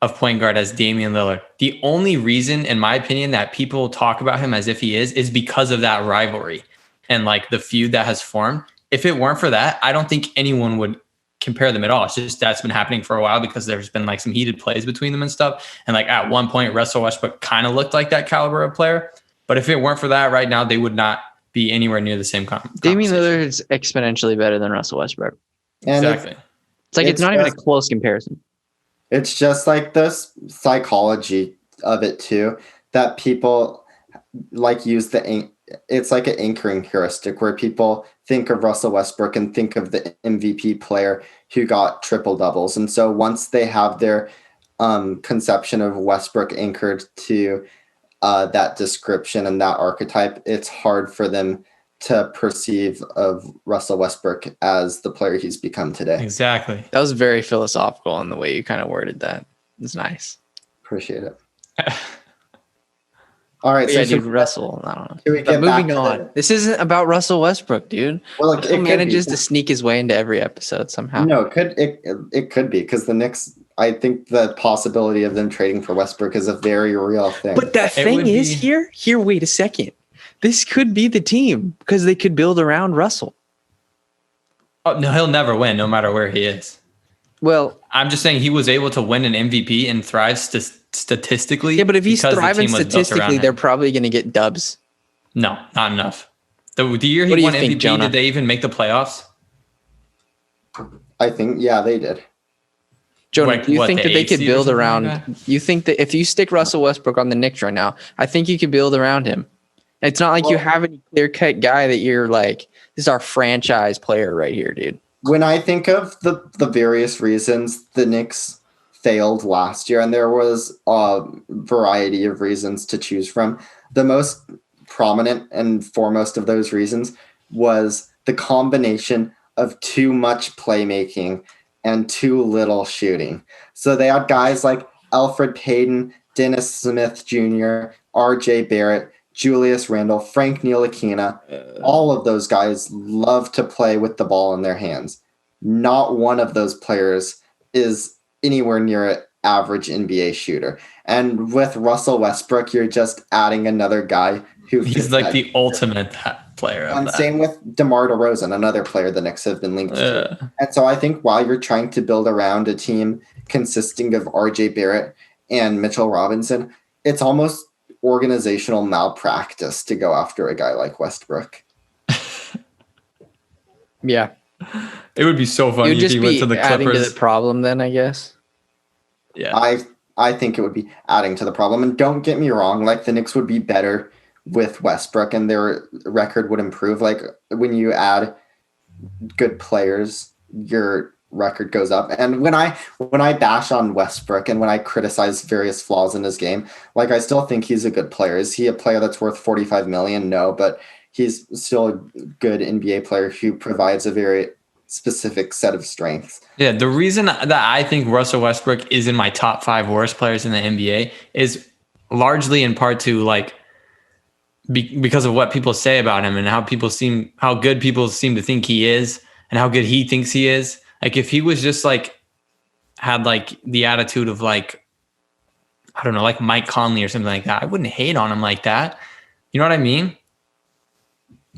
[SPEAKER 2] of point guard as Damian Lillard. The only reason, in my opinion, that people talk about him as if he is because of that rivalry and like the feud that has formed. If it weren't for that, I don't think anyone would compare them at all. It's just that's been happening for a while because there's been like some heated plays between them and stuff. And like at one point, Russell Westbrook kind of looked like that caliber of player. But if it weren't for that, right now they would not be anywhere near the same
[SPEAKER 3] Damian Lillard is exponentially better than Russell Westbrook.
[SPEAKER 1] And
[SPEAKER 2] exactly.
[SPEAKER 3] It's not even a close comparison.
[SPEAKER 1] It's just like this psychology of it too, that people like use it's like an anchoring heuristic where people think of Russell Westbrook and think of the MVP player who got triple doubles. And so once they have their conception of Westbrook anchored to that description and that archetype, it's hard for them to perceive of Russell Westbrook as the player he's become today.
[SPEAKER 2] Exactly.
[SPEAKER 3] That was very philosophical in the way you kind of worded that. It's nice.
[SPEAKER 1] Appreciate it. All right.
[SPEAKER 3] Yeah, dude, Russell. I don't know.
[SPEAKER 1] But
[SPEAKER 3] moving on. This isn't about Russell Westbrook, dude.
[SPEAKER 1] Well, like,
[SPEAKER 3] he manages to sneak his way into every episode somehow.
[SPEAKER 1] No, it could be because the Knicks, I think the possibility of them trading for Westbrook is a very real thing.
[SPEAKER 3] But the thing is here, wait a second. This could be the team because they could build around Russell.
[SPEAKER 2] Oh, no, he'll never win no matter where he is.
[SPEAKER 3] Well,
[SPEAKER 2] I'm just saying he was able to win an MVP and thrive statistically.
[SPEAKER 3] Yeah, but if he's thriving statistically, they're probably going to get dubs.
[SPEAKER 2] No, not enough. The year he won MVP, Jonah? Did they even make the playoffs?
[SPEAKER 1] I think, yeah, they did.
[SPEAKER 3] Jonah, do you think that they could build around? Like you think that if you stick Russell Westbrook on the Knicks right now, I think you could build around him. It's not like you have any clear-cut guy that you're like, this is our franchise player right here, dude.
[SPEAKER 1] When I think of the various reasons the Knicks failed last year, and there was a variety of reasons to choose from, the most prominent and foremost of those reasons was the combination of too much playmaking and too little shooting. So they had guys like Elfrid Payton, Dennis Smith Jr., R.J. Barrett, Julius Randle, Frank Ntilikina. All of those guys love to play with the ball in their hands. Not one of those players is anywhere near an average NBA shooter. And with Russell Westbrook, you're just adding another guy who
[SPEAKER 2] he's like the ultimate player.
[SPEAKER 1] And same with DeMar DeRozan, another player the Knicks have been linked to. And so I think while you're trying to build around a team consisting of R.J. Barrett and Mitchell Robinson, it's almost organizational malpractice to go after a guy like Westbrook.
[SPEAKER 3] Yeah.
[SPEAKER 2] It would be so funny if he went to the Clippers.
[SPEAKER 3] Adding to the problem then, I guess.
[SPEAKER 2] Yeah.
[SPEAKER 1] I think it would be adding to the problem. And don't get me wrong, like the Knicks would be better with Westbrook and their record would improve. Like when you add good players, your record goes up. And when I bash on Westbrook and when I criticize various flaws in his game, like I still think he's a good player. Is he a player that's worth 45 million? No, but he's still a good NBA player who provides a very specific set of strengths.
[SPEAKER 2] Yeah, the reason that I think Russell Westbrook is in my top 5 worst players in the NBA is largely in part to like because of what people say about him and how good people seem to think he is and how good he thinks he is. Like if he was just like had like the attitude of like, I don't know, like Mike Conley or something like that, I wouldn't hate on him like that. You know what I mean?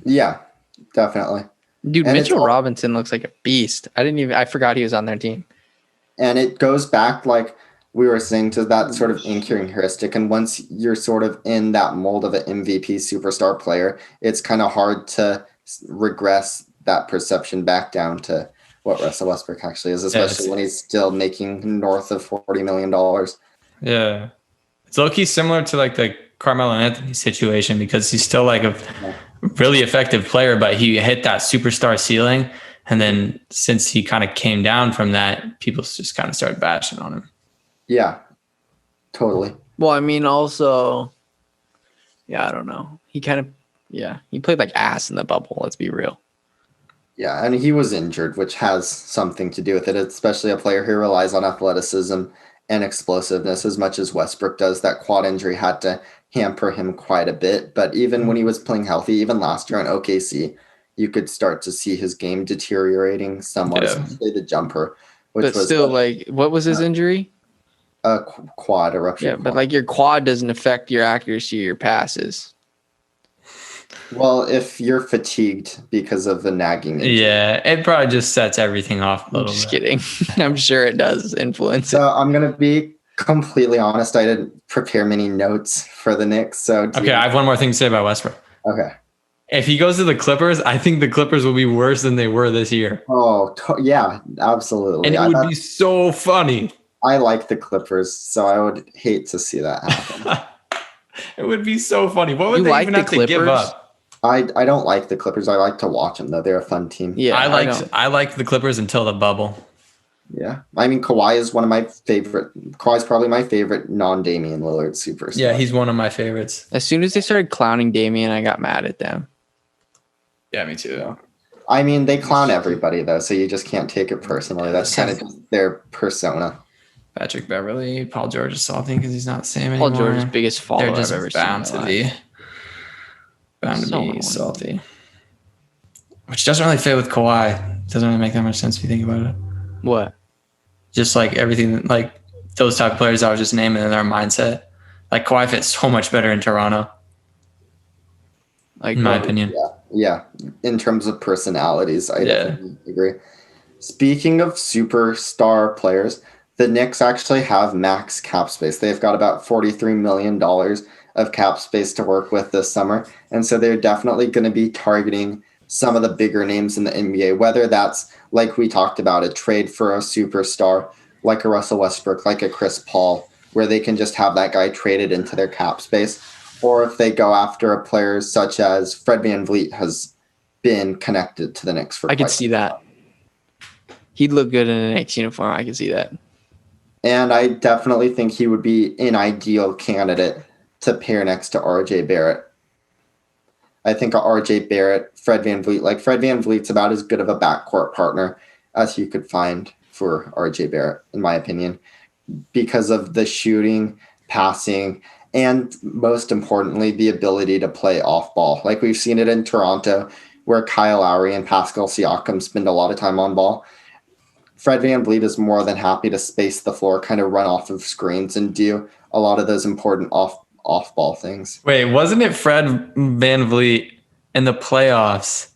[SPEAKER 1] Yeah, definitely.
[SPEAKER 3] Dude, and Mitchell Robinson looks like a beast. I forgot he was on their team.
[SPEAKER 1] And it goes back, like we were saying, to that sort of anchoring heuristic. And once you're sort of in that mold of an MVP superstar player, it's kind of hard to regress that perception back down to what Russell Westbrook actually is, especially when he's still making north of $40 million.
[SPEAKER 2] Yeah. It's low-key similar to like the Carmelo Anthony situation because he's still like a really effective player, but he hit that superstar ceiling. And then since he kind of came down from that, people just kind of started bashing on him.
[SPEAKER 1] Yeah, totally.
[SPEAKER 3] Well, I mean, also, I don't know. He played like ass in the bubble. Let's be real.
[SPEAKER 1] Yeah, and he was injured, which has something to do with it, especially a player who relies on athleticism and explosiveness as much as Westbrook does. That quad injury had to hamper him quite a bit. But even when he was playing healthy, even last year in OKC, you could start to see his game deteriorating somewhat, especially the jumper.
[SPEAKER 3] But still, what was his injury?
[SPEAKER 1] A quad eruption.
[SPEAKER 3] Yeah, but like your quad doesn't affect your accuracy of your passes.
[SPEAKER 1] Well, if you're fatigued because of the nagging injury.
[SPEAKER 2] Yeah, it probably just sets everything off a little
[SPEAKER 3] bit. Just kidding. I'm sure it does influence it.
[SPEAKER 1] So I'm going to be completely honest. I didn't prepare many notes for the Knicks. So
[SPEAKER 2] I have one more thing to say about Westbrook.
[SPEAKER 1] Okay.
[SPEAKER 2] If he goes to the Clippers, I think the Clippers will be worse than they were this year.
[SPEAKER 1] Oh, yeah, absolutely.
[SPEAKER 2] And it would be so funny.
[SPEAKER 1] I like the Clippers, so I would hate to see that happen.
[SPEAKER 2] It would be so funny. What would they even have to give up?
[SPEAKER 1] I don't like the Clippers. I like to watch them, though. They're a fun team.
[SPEAKER 3] Yeah,
[SPEAKER 2] I liked the Clippers until the bubble.
[SPEAKER 1] Yeah. I mean, Kawhi is one of my favorite. Kawhi's probably my favorite non-Damian Lillard superstar.
[SPEAKER 2] Yeah, he's one of my favorites.
[SPEAKER 3] As soon as they started clowning Damian, I got mad at them.
[SPEAKER 2] Yeah, me too.
[SPEAKER 1] I mean, they clown everybody, though, so you just can't take it personally. That's kind of just their persona.
[SPEAKER 2] Patrick Beverly, Paul George is salty because he's not the same anymore.
[SPEAKER 3] Paul George's biggest follower I've ever seen.
[SPEAKER 2] Bound to be salty. Which doesn't really fit with Kawhi. Doesn't really make that much sense if you think about it.
[SPEAKER 3] What?
[SPEAKER 2] Just like everything, like those type of players I was just naming in their mindset. Like Kawhi fits so much better in Toronto. Like, in my opinion.
[SPEAKER 1] Yeah. In terms of personalities, I definitely agree. Speaking of superstar players, the Knicks actually have max cap space. They've got about $43 million of cap space to work with this summer. And so they're definitely going to be targeting some of the bigger names in the NBA, whether that's, like we talked about, a trade for a superstar, like a Russell Westbrook, like a Chris Paul, where they can just have that guy traded into their cap space. Or if they go after a player such as Fred VanVleet has been connected to the Knicks for
[SPEAKER 3] I could see that. He'd look good in a Knicks uniform. I could see that.
[SPEAKER 1] And I definitely think he would be an ideal candidate to pair next to RJ Barrett. I think RJ Barrett, Fred VanVleet, like Fred VanVleet's about as good of a backcourt partner as you could find for RJ Barrett, in my opinion, because of the shooting, passing, and most importantly, the ability to play off ball. Like we've seen it in Toronto, where Kyle Lowry and Pascal Siakam spend a lot of time on ball. Fred VanVleet is more than happy to space the floor, kind of run off of screens and do a lot of those important off-ball things.
[SPEAKER 2] Wait, wasn't it Fred VanVleet in the playoffs?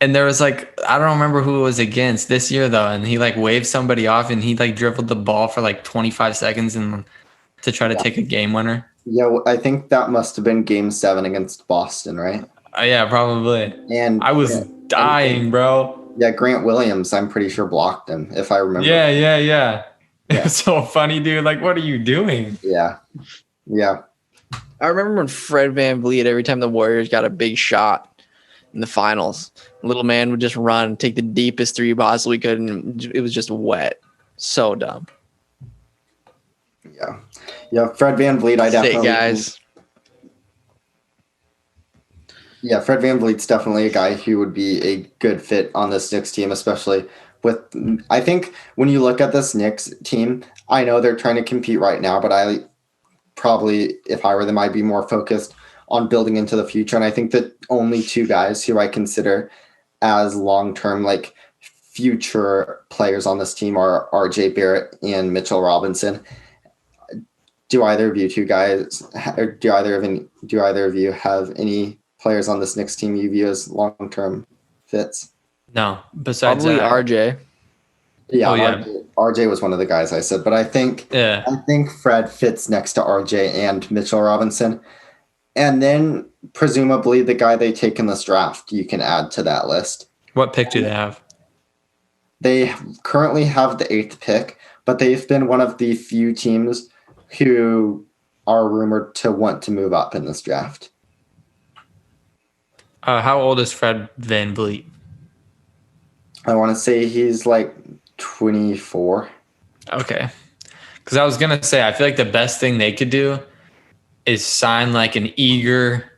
[SPEAKER 2] And there was like, I don't remember who it was against this year though, and he like waved somebody off and he like dribbled the ball for like 25 seconds and to try to take a game winner.
[SPEAKER 1] Yeah, I think that must have been Game 7 against Boston, right?
[SPEAKER 2] Yeah, probably.
[SPEAKER 1] And
[SPEAKER 2] I was dying, bro.
[SPEAKER 1] Yeah, Grant Williams, I'm pretty sure blocked him, if I remember.
[SPEAKER 2] Yeah. It's so funny, dude. Like, what are you doing?
[SPEAKER 1] Yeah. Yeah.
[SPEAKER 3] I remember when Fred VanVleet, every time the Warriors got a big shot in the finals, little man would just run and take the deepest three possibly could, and it was just wet. So dumb.
[SPEAKER 1] Yeah. Yeah. Fred VanVleet, I definitely.
[SPEAKER 3] Guys.
[SPEAKER 1] Yeah, Fred VanVleet's definitely a guy who would be a good fit on this Knicks team, especially with. I think when you look at this Knicks team, I know they're trying to compete right now, but I probably, if I were them, I'd be more focused on building into the future. And I think that only two guys who I consider as long-term, like future players on this team are RJ Barrett and Mitchell Robinson. Do either of you two guys, or do either of you have any players on this Knicks team you view as long-term fits?
[SPEAKER 2] No, besides
[SPEAKER 3] probably
[SPEAKER 2] that.
[SPEAKER 3] RJ.
[SPEAKER 1] Yeah, RJ was one of the guys I said, but I think Fred fits next to RJ and Mitchell Robinson. And then presumably the guy they take in this draft, you can add to that list.
[SPEAKER 2] What pick do they have?
[SPEAKER 1] They currently have the 8th pick, but they've been one of the few teams who are rumored to want to move up in this draft.
[SPEAKER 2] How old is Fred VanVleet?
[SPEAKER 1] I want to say he's like 24.
[SPEAKER 2] Okay. Because I was going to say, I feel like the best thing they could do is sign like an eager,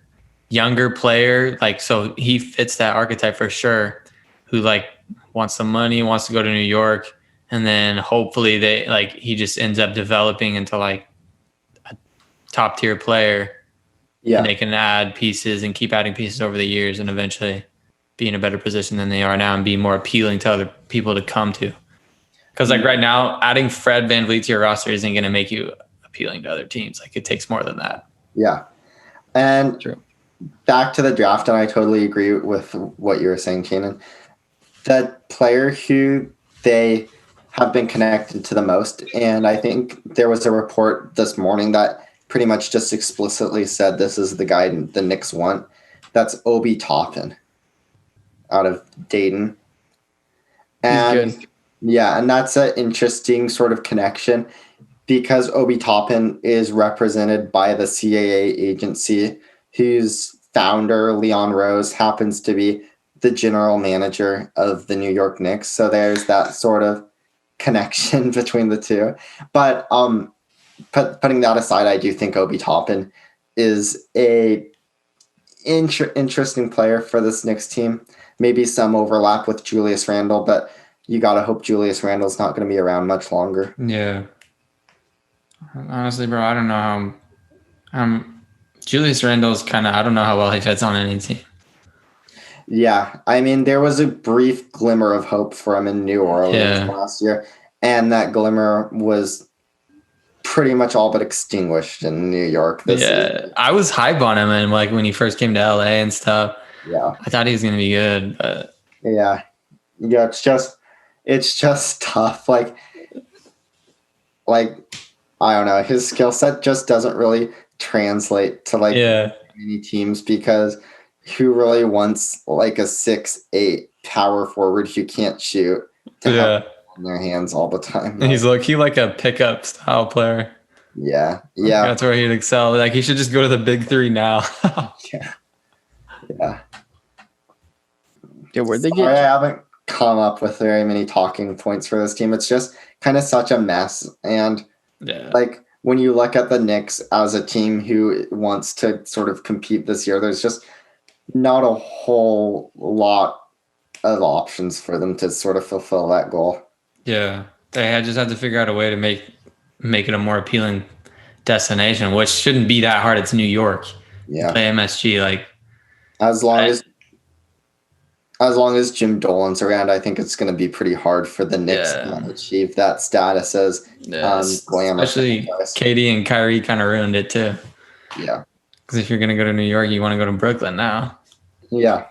[SPEAKER 2] younger player. Like, so he fits that archetype for sure, who like wants some money, wants to go to New York. And then hopefully he just ends up developing into like a top tier player. Yeah. And they can add pieces and keep adding pieces over the years and eventually be in a better position than they are now and be more appealing to other people to come to. Because like right now, adding Fred VanVleet to your roster isn't going to make you appealing to other teams. Like it takes more than that.
[SPEAKER 1] Yeah. And back to the draft, and I totally agree with what you were saying, Channon. The player who they have been connected to the most, and I think there was a report this morning that pretty much just explicitly said this is the guy the Knicks want. That's Obi Toppin out of Dayton. And
[SPEAKER 3] he's good.
[SPEAKER 1] Yeah, and that's an interesting sort of connection because Obi Toppin is represented by the CAA agency whose founder, Leon Rose, happens to be the general manager of the New York Knicks. So there's that sort of connection between the two. But putting that aside, I do think Obi Toppin is a interesting player for this Knicks team. Maybe some overlap with Julius Randle, but you got to hope Julius Randle's not going to be around much longer.
[SPEAKER 2] Yeah. Honestly, bro, I don't know how Julius Randle's kind of, I don't know how well he fits on any team.
[SPEAKER 1] Yeah. I mean, there was a brief glimmer of hope for him in New Orleans last year, and that glimmer was pretty much all but extinguished in New York this season.
[SPEAKER 2] I was hype on him and like when he first came to LA and stuff.
[SPEAKER 1] Yeah.
[SPEAKER 2] I thought he was going to be good, but
[SPEAKER 1] yeah, it's just tough. Like I don't know, his skill set just doesn't really translate to many teams because who really wants like a 6'8" power forward who can't shoot to have in their hands all the time.
[SPEAKER 2] And he's low-key like a pickup style player.
[SPEAKER 1] Yeah.
[SPEAKER 2] That's where he'd excel. Like he should just go to the big three now.
[SPEAKER 1] Yeah.
[SPEAKER 3] Where'd they get?
[SPEAKER 1] I haven't come up with very many talking points for this team. It's just kind of such a mess. And like when you look at the Knicks as a team who wants to sort of compete this year, there's just not a whole lot of options for them to sort of fulfill that goal.
[SPEAKER 2] Yeah. They just have to figure out a way to make it a more appealing destination, which shouldn't be that hard. It's New York.
[SPEAKER 1] Yeah.
[SPEAKER 2] Play MSG. Like
[SPEAKER 1] as long as Jim Dolan's around, I think it's going to be pretty hard for the Knicks to achieve that status as glamour.
[SPEAKER 2] Especially KD and Kyrie kind of ruined it too.
[SPEAKER 1] Yeah.
[SPEAKER 2] Because if you're going to go to New York, you want to go to Brooklyn now.
[SPEAKER 1] Yeah.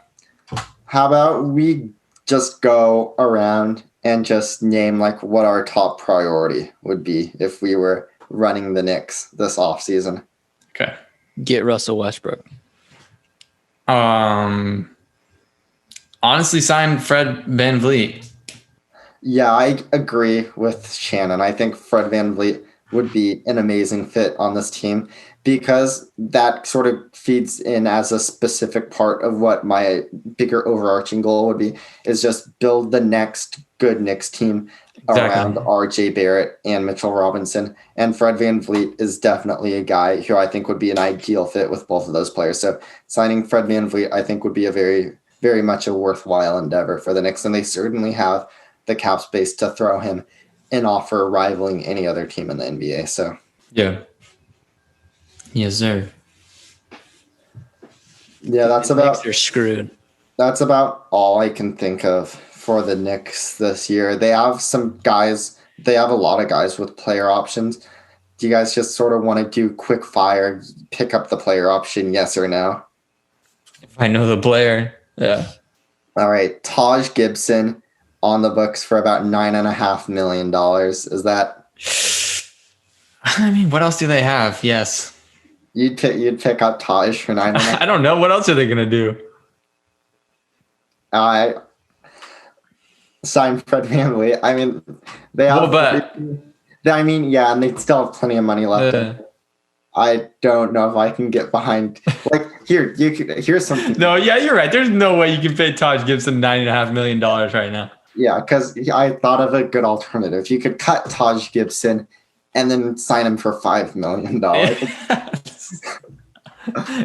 [SPEAKER 1] How about we just go around and just name like what our top priority would be if we were running the Knicks this offseason?
[SPEAKER 2] Okay.
[SPEAKER 3] Get Russell Westbrook.
[SPEAKER 2] Honestly, sign Fred VanVleet.
[SPEAKER 1] Yeah, I agree with Shannon. I think Fred VanVleet would be an amazing fit on this team because that sort of feeds in as a specific part of what my bigger overarching goal would be is just build the next good Knicks team around
[SPEAKER 2] Exactly.
[SPEAKER 1] RJ Barrett and Mitchell Robinson. And Fred VanVleet is definitely a guy who I think would be an ideal fit with both of those players. So signing Fred VanVleet, I think, would be a very, very much a worthwhile endeavor for the Knicks. And they certainly have the cap space to throw him an offer rivaling any other team in the NBA. So
[SPEAKER 2] Yeah. Yes, sir.
[SPEAKER 1] yeah,
[SPEAKER 3] The Knicks are screwed.
[SPEAKER 1] that's about all I can think of for the Knicks this year. They have some guys, they have a lot of guys with player options. Do you guys just sort of want to do quick fire, pick up the player option, yes or no?
[SPEAKER 2] If I know the player. Yeah.
[SPEAKER 1] All right, Taj Gibson on the books for about $9.5 million. Is that
[SPEAKER 2] I mean, what else do they have? Yes.
[SPEAKER 1] you'd pick up Taj for 9.5?
[SPEAKER 2] I don't know. What else are they going to do?
[SPEAKER 1] I sign Fred VanVleet. I mean, they have.
[SPEAKER 2] Well, but
[SPEAKER 1] I mean, yeah, and they still have plenty of money left. I don't know if I can get behind. Like here's something.
[SPEAKER 2] no, yeah, you're right. There's no way you can pay Taj Gibson $9.5 million right now.
[SPEAKER 1] Yeah, because I thought of a good alternative. You could cut Taj Gibson and then sign him for $5 million.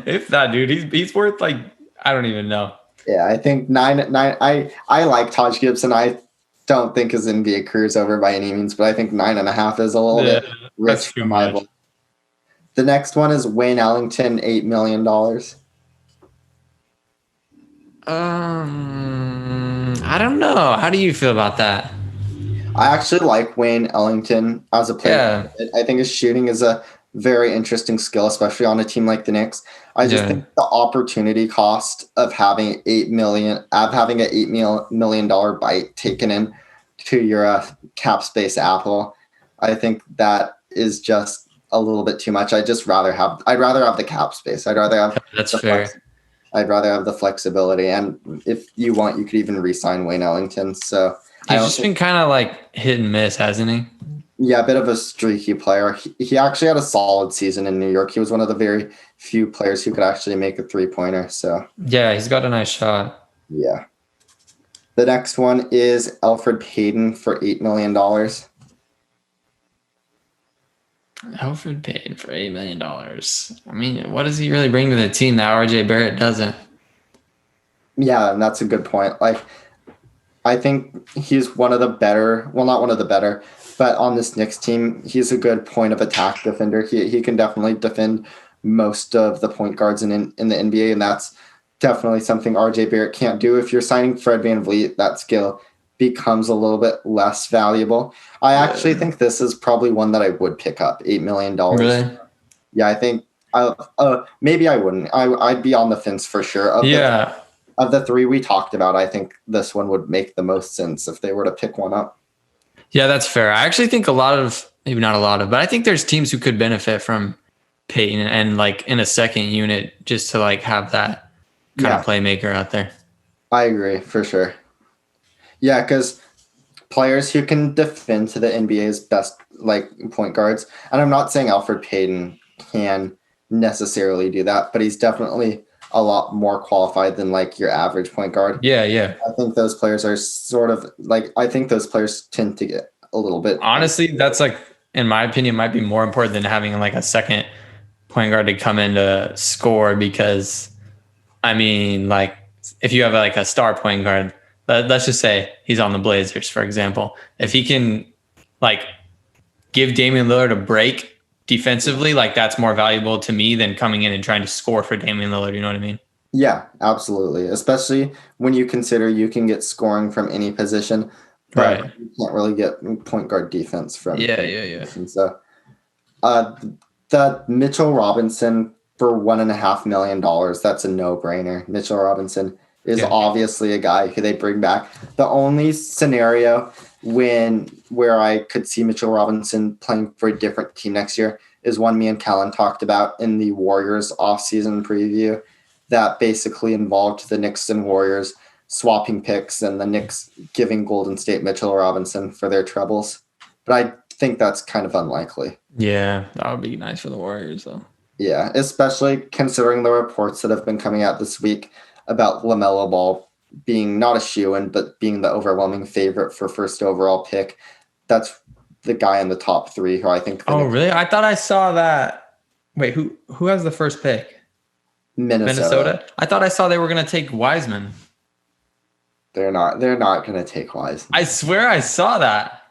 [SPEAKER 2] If not, dude, he's worth like I don't even know.
[SPEAKER 1] Yeah, I think nine. I like Taj Gibson. I don't think his NBA career is over by any means, but I think 9.5 is a little bit
[SPEAKER 2] That's
[SPEAKER 1] rich
[SPEAKER 2] too
[SPEAKER 1] for my
[SPEAKER 2] much.
[SPEAKER 1] book. The next one is Wayne Ellington, $8 million.
[SPEAKER 2] I don't know. How do you feel about that?
[SPEAKER 1] I actually like Wayne Ellington as a player.
[SPEAKER 2] Yeah.
[SPEAKER 1] I think his shooting is a very interesting skill, especially on a team like the Knicks. I just think the opportunity cost of having $8 million, of having an $8 million bite taken in to your cap space Apple, I think that is just a little bit too much. I'd rather have the cap space. I'd rather have
[SPEAKER 2] That's fair.
[SPEAKER 1] I'd rather have the flexibility. And if you want, you could even re-sign Wayne Ellington. So
[SPEAKER 2] He's just been kind of like hit and miss, hasn't he?
[SPEAKER 1] yeah, a bit of a streaky player. He actually had a solid season in New York. He was one of the very few players who could actually make a three-pointer. So
[SPEAKER 2] yeah, he's got a nice shot.
[SPEAKER 1] Yeah. The next one is Elfrid Payton for $8 million.
[SPEAKER 2] Elfrid Payton for $8 million. I mean, what does he really bring to the team that RJ Barrett doesn't?
[SPEAKER 1] Yeah, and that's a good point. Like, I think he's one of the better, well, not one of the better, but on this Knicks team, he's a good point of attack defender. He can definitely defend most of the point guards in the NBA, and that's definitely something RJ Barrett can't do. If you're signing Fred VanVleet, that skill becomes a little bit less valuable. I actually think this is probably one that I would pick up, $8 million.
[SPEAKER 2] Really?
[SPEAKER 1] Yeah, I think maybe I wouldn't. I'd be on the fence for sure. Of the three we talked about, I think this one would make the most sense if they were to pick one up.
[SPEAKER 2] Yeah, that's fair. I actually think maybe not a lot of, but I think there's teams who could benefit from Payton and like in a second unit just to like have that kind of playmaker out there.
[SPEAKER 1] I agree for sure. Yeah, because players who can defend to the NBA's best like point guards, and I'm not saying Elfrid Payton can necessarily do that, but he's definitely a lot more qualified than like your average point guard.
[SPEAKER 2] Yeah.
[SPEAKER 1] I think those players are sort of like, I think those players tend to get a little bit.
[SPEAKER 2] Honestly, that's like, in my opinion, might be more important than having like a second point guard to come in to score because, I mean, like if you have like a star point guard, let's just say he's on the Blazers, for example. If he can like give Damian Lillard a break defensively, like that's more valuable to me than coming in and trying to score for Damian Lillard. You know what I mean?
[SPEAKER 1] Yeah, absolutely. Especially when you consider you can get scoring from any position, but you can't really get point guard defense from.
[SPEAKER 2] Yeah.
[SPEAKER 1] So, the Mitchell Robinson for $1.5 million, that's a no-brainer. Mitchell Robinson is obviously a guy who they bring back. The only scenario where I could see Mitchell Robinson playing for a different team next year is one me and Kellan talked about in the Warriors offseason preview that basically involved the Knicks and Warriors swapping picks and the Knicks giving Golden State Mitchell Robinson for their troubles. But I think that's kind of unlikely.
[SPEAKER 2] Yeah, that would be nice for the Warriors, though.
[SPEAKER 1] Yeah, especially considering the reports that have been coming out this week about LaMelo Ball being not a shoo-in, but being the overwhelming favorite for first overall pick. That's the guy in the top 3 who I think.
[SPEAKER 2] Oh, really? I thought I saw that. Wait, who has the first pick?
[SPEAKER 1] Minnesota.
[SPEAKER 2] I thought I saw they were going to take Wiseman.
[SPEAKER 1] They're not going to take Wiseman.
[SPEAKER 2] I swear I saw that.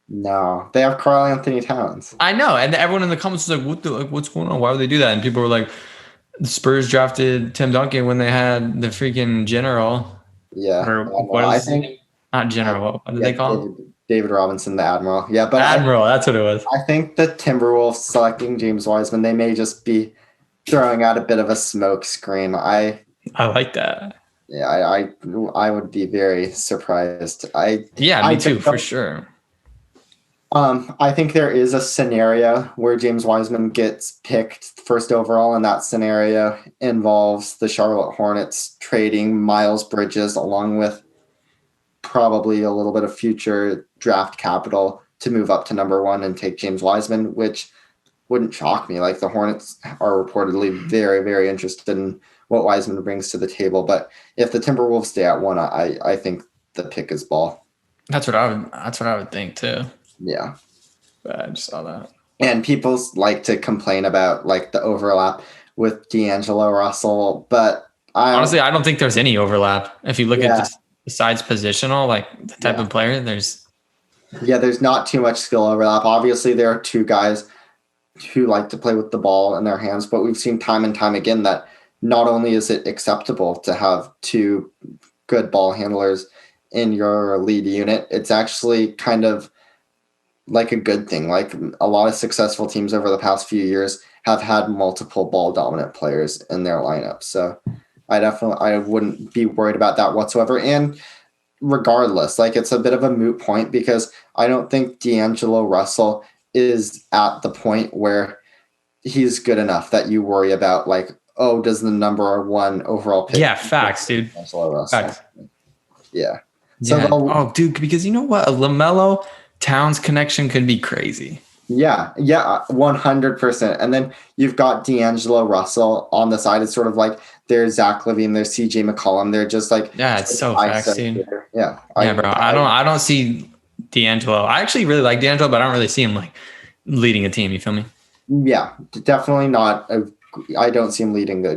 [SPEAKER 1] No, they have Karl Anthony Towns.
[SPEAKER 2] I know, and everyone in the comments was like, what's going on? Why would they do that? And people were like, the Spurs drafted Tim Duncan when they had the freaking general.
[SPEAKER 1] Yeah.
[SPEAKER 2] Or what is it? Not general. What did they call him?
[SPEAKER 1] David Robinson, the Admiral. Yeah, but
[SPEAKER 2] Admiral, that's what it was.
[SPEAKER 1] I think the Timberwolves selecting James Wiseman, they may just be throwing out a bit of a smoke screen. I
[SPEAKER 2] like that.
[SPEAKER 1] Yeah, I would be very surprised.
[SPEAKER 2] Me too, for sure.
[SPEAKER 1] I think there is a scenario where James Wiseman gets picked first overall, and that scenario involves the Charlotte Hornets trading Miles Bridges along with probably a little bit of future draft capital to move up to number 1 and take James Wiseman, which wouldn't shock me. Like, the Hornets are reportedly very, very interested in what Wiseman brings to the table. But if the Timberwolves stay at 1, I think the pick is Ball.
[SPEAKER 2] That's what I would think too.
[SPEAKER 1] Yeah.
[SPEAKER 2] But I just saw that. And
[SPEAKER 1] people like to complain about like the overlap with D'Angelo Russell, but
[SPEAKER 2] honestly, I don't think there's any overlap. If you look at besides positional, like the type of player, there's
[SPEAKER 1] not too much skill overlap. Obviously, there are 2 guys who like to play with the ball in their hands, but we've seen time and time again that not only is it acceptable to have 2 good ball handlers in your lead unit, it's actually kind of like a good thing. Like, a lot of successful teams over the past few years have had multiple ball dominant players in their lineup. So I wouldn't be worried about that whatsoever. And regardless, like, it's a bit of a moot point because I don't think D'Angelo Russell is at the point where he's good enough that you worry about, like, oh, does the number 1 overall pick?
[SPEAKER 2] Yeah, facts, dude. Facts.
[SPEAKER 1] Yeah.
[SPEAKER 2] So dude, because you know what? A LaMelo Towns connection could be crazy.
[SPEAKER 1] Yeah, 100%. And then you've got D'Angelo Russell on the side. It's sort of like there's Zach LaVine, there's CJ McCollum. They're just like,
[SPEAKER 2] it's so facts, dude.
[SPEAKER 1] Yeah,
[SPEAKER 2] bro. I don't see D'Angelo. I actually really like D'Angelo, but I don't really see him like leading a team. You feel me?
[SPEAKER 1] Yeah, definitely not. I don't see him leading a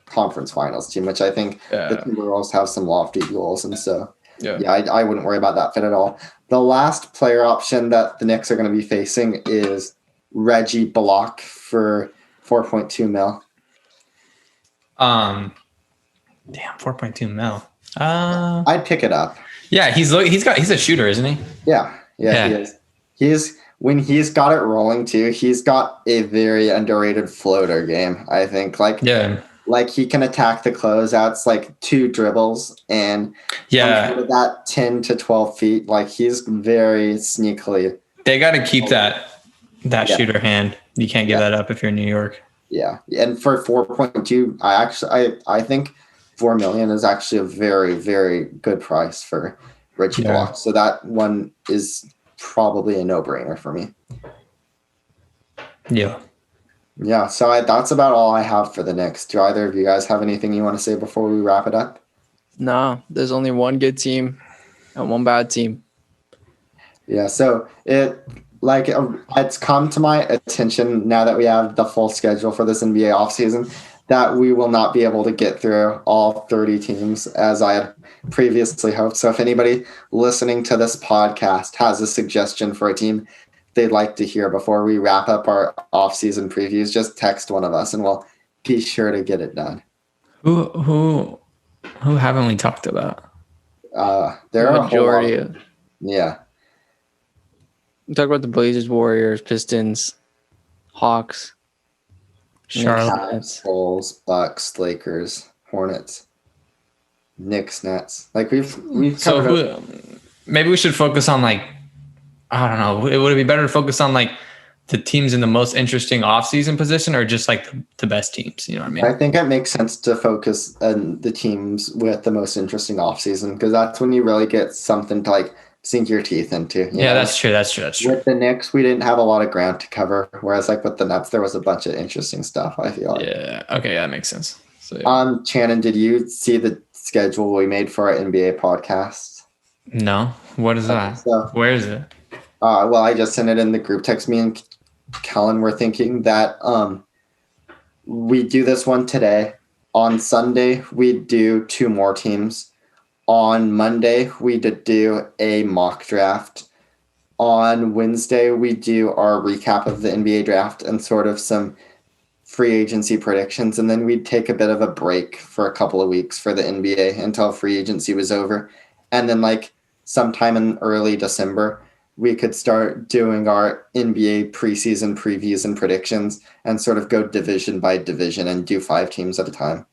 [SPEAKER 1] conference finals team, which I think the Timberwolves have some lofty goals, and so I wouldn't worry about that fit at all. The last player option that the Knicks are going to be facing is Reggie Bullock for $4.2 million.
[SPEAKER 2] Damn, $4.2 million.
[SPEAKER 1] I'd pick it up.
[SPEAKER 2] Yeah, he's a shooter, isn't he?
[SPEAKER 1] Yeah, he is. He's when he's got it rolling too. He's got a very underrated floater game, I think. Like he can attack the closeouts, like 2 dribbles and that 10 to 12 feet. Like, he's very sneakily.
[SPEAKER 2] They got to keep that shooter hand. You can't give that up if you're in New York.
[SPEAKER 1] Yeah, and for 4.2, I think $4 million is actually a very, very good price for Reggie Bullock. So that one is probably a no-brainer for me.
[SPEAKER 2] Yeah.
[SPEAKER 1] Yeah, so that's about all I have for the Knicks. Do either of you guys have anything you want to say before we wrap it up?
[SPEAKER 3] No, there's only one good team and one bad team.
[SPEAKER 1] Yeah, so it's come to my attention now that we have the full schedule for this NBA offseason that we will not be able to get through all 30 teams as I had previously hoped. So if anybody listening to this podcast has a suggestion for a team they'd like to hear before we wrap up our off-season previews, just text one of us and we'll be sure to get it done.
[SPEAKER 2] Who haven't we talked about?
[SPEAKER 1] There are
[SPEAKER 3] majority.
[SPEAKER 1] Yeah.
[SPEAKER 3] We talk about the Blazers, Warriors, Pistons, Hawks,
[SPEAKER 2] Charlotte,
[SPEAKER 1] Bulls, Bucks, Lakers, Hornets, Knicks, Nets. Like we've
[SPEAKER 2] maybe we should focus on, like, I don't know. Would it be better to focus on like the teams in the most interesting offseason position or just like the best teams? You know what I mean?
[SPEAKER 1] I think it makes sense to focus on the teams with the most interesting offseason because that's when you really get something to like sink your teeth into. You know?
[SPEAKER 2] That's true.
[SPEAKER 1] With the Knicks, we didn't have a lot of ground to cover, whereas like with the Nets, there was a bunch of interesting stuff. I feel like.
[SPEAKER 2] Yeah. Okay. That makes sense. So, yeah.
[SPEAKER 1] Channon, did you see the schedule we made for our NBA podcast?
[SPEAKER 2] No. What is that?
[SPEAKER 1] So,
[SPEAKER 2] where is it?
[SPEAKER 1] Well, I just sent it in the group text. Me and Kellan were thinking that we do this one today. On Sunday, we do 2 more teams. On Monday, we did do a mock draft. On Wednesday, we do our recap of the NBA draft and sort of some free agency predictions. And then we'd take a bit of a break for a couple of weeks for the NBA until free agency was over. And then like sometime in early December, we could start doing our NBA preseason previews and predictions and sort of go division by division and do 5 teams at a time.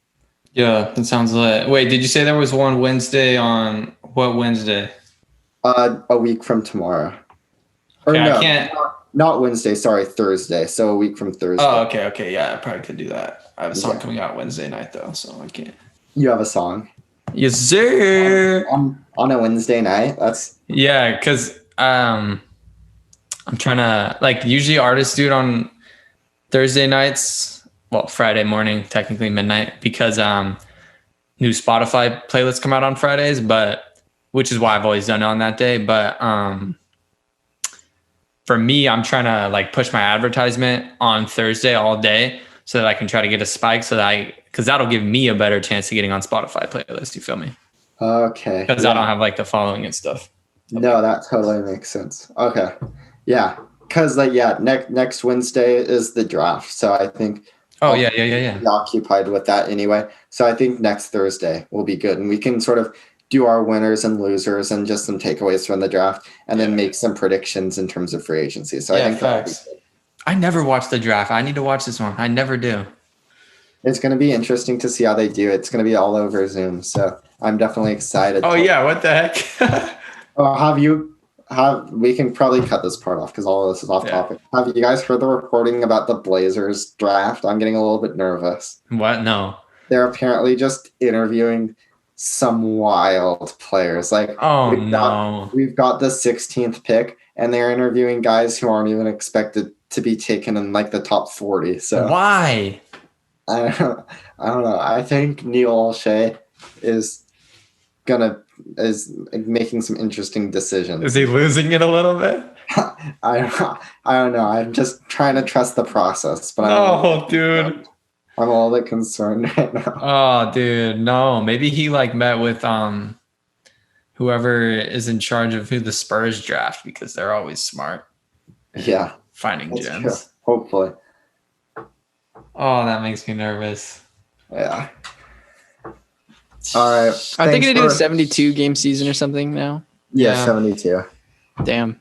[SPEAKER 2] Yeah, that sounds lit. Wait, did you say there was one Wednesday on what Wednesday?
[SPEAKER 1] A week from tomorrow. Or
[SPEAKER 2] Okay,
[SPEAKER 1] no,
[SPEAKER 2] I can't.
[SPEAKER 1] not Wednesday, sorry, Thursday. So a week from Thursday.
[SPEAKER 2] Oh, okay. Yeah, I probably could do that. I have a song
[SPEAKER 1] Yeah.
[SPEAKER 2] coming out Wednesday night though, so I can't.
[SPEAKER 1] You have a song?
[SPEAKER 2] Yes, sir.
[SPEAKER 1] On a Wednesday night? That's
[SPEAKER 2] Yeah, because I'm trying to like usually artists do it on Thursday nights. Well, Friday morning, technically midnight, because new Spotify playlists come out on Fridays, but which is why I've always done it on that day. But for me, I'm trying to like push my advertisement on Thursday all day so that I can try to get a spike because that'll give me a better chance of getting on Spotify playlist. You feel me?
[SPEAKER 1] okay.
[SPEAKER 2] Because I don't have like the following and stuff.
[SPEAKER 1] No, that totally makes sense. Okay. Yeah. Because next Wednesday is the draft. So I think
[SPEAKER 2] Oh, yeah.
[SPEAKER 1] be occupied with that anyway. So I think next Thursday will be good. And we can sort of do our winners and losers and just some takeaways from the draft and then make some predictions in terms of free agency. So I think
[SPEAKER 2] facts. I never watched the draft. I need to watch this one. I never do.
[SPEAKER 1] It's going to be interesting to see how they do. It's going to be all over Zoom. So I'm definitely excited.
[SPEAKER 2] Oh, yeah. What the heck?
[SPEAKER 1] We can probably cut this part off because all of this is off topic. Have you guys heard the reporting about the Blazers draft? I'm getting a little bit nervous.
[SPEAKER 2] What? No.
[SPEAKER 1] They're apparently just interviewing some wild players. Like, we've got the 16th pick, and they're interviewing guys who aren't even expected to be taken in like the top 40. So
[SPEAKER 2] why?
[SPEAKER 1] I don't know. I think Neil Olshey is making some interesting decisions.
[SPEAKER 2] Is he losing it a little bit?
[SPEAKER 1] I don't know. I'm just trying to trust the process, but
[SPEAKER 2] dude.
[SPEAKER 1] I'm a little bit concerned right now.
[SPEAKER 2] Oh, dude, no. Maybe he like met with whoever is in charge of who the Spurs draft because they're always smart.
[SPEAKER 1] Yeah,
[SPEAKER 2] finding gems.
[SPEAKER 1] True. Hopefully.
[SPEAKER 2] Oh, that makes me nervous.
[SPEAKER 1] Yeah. All right.
[SPEAKER 3] Are they going to do a 72 game season or something now?
[SPEAKER 1] Yeah. 72.
[SPEAKER 3] Damn.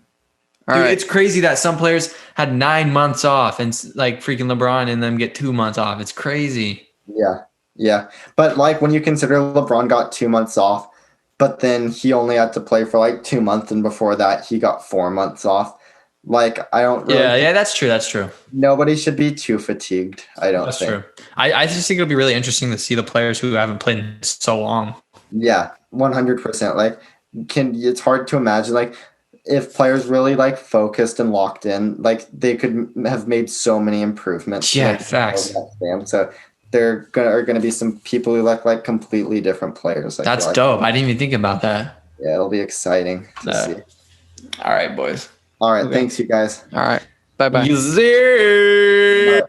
[SPEAKER 2] Dude, it's crazy that some players had 9 months off and like freaking LeBron and them get 2 months off. It's crazy.
[SPEAKER 1] Yeah. But like when you consider LeBron got 2 months off, but then he only had to play for like 2 months. And before that, he got 4 months off. Like, I don't really.
[SPEAKER 2] Yeah, that's true.
[SPEAKER 1] Nobody should be too fatigued. I don't think. That's true.
[SPEAKER 2] I just think it'll be really interesting to see the players who haven't played in so long.
[SPEAKER 1] Yeah, 100%. Like, it's hard to imagine, like, if players really like focused and locked in, like they could have made so many improvements.
[SPEAKER 2] Yeah, facts.
[SPEAKER 1] So there are gonna be some people who look like completely different players.
[SPEAKER 2] That's dope. I didn't even think about that.
[SPEAKER 1] Yeah, it'll be exciting to see.
[SPEAKER 2] All right, boys.
[SPEAKER 1] All right, thanks you guys.
[SPEAKER 3] All right. Bye-bye.
[SPEAKER 2] Bye.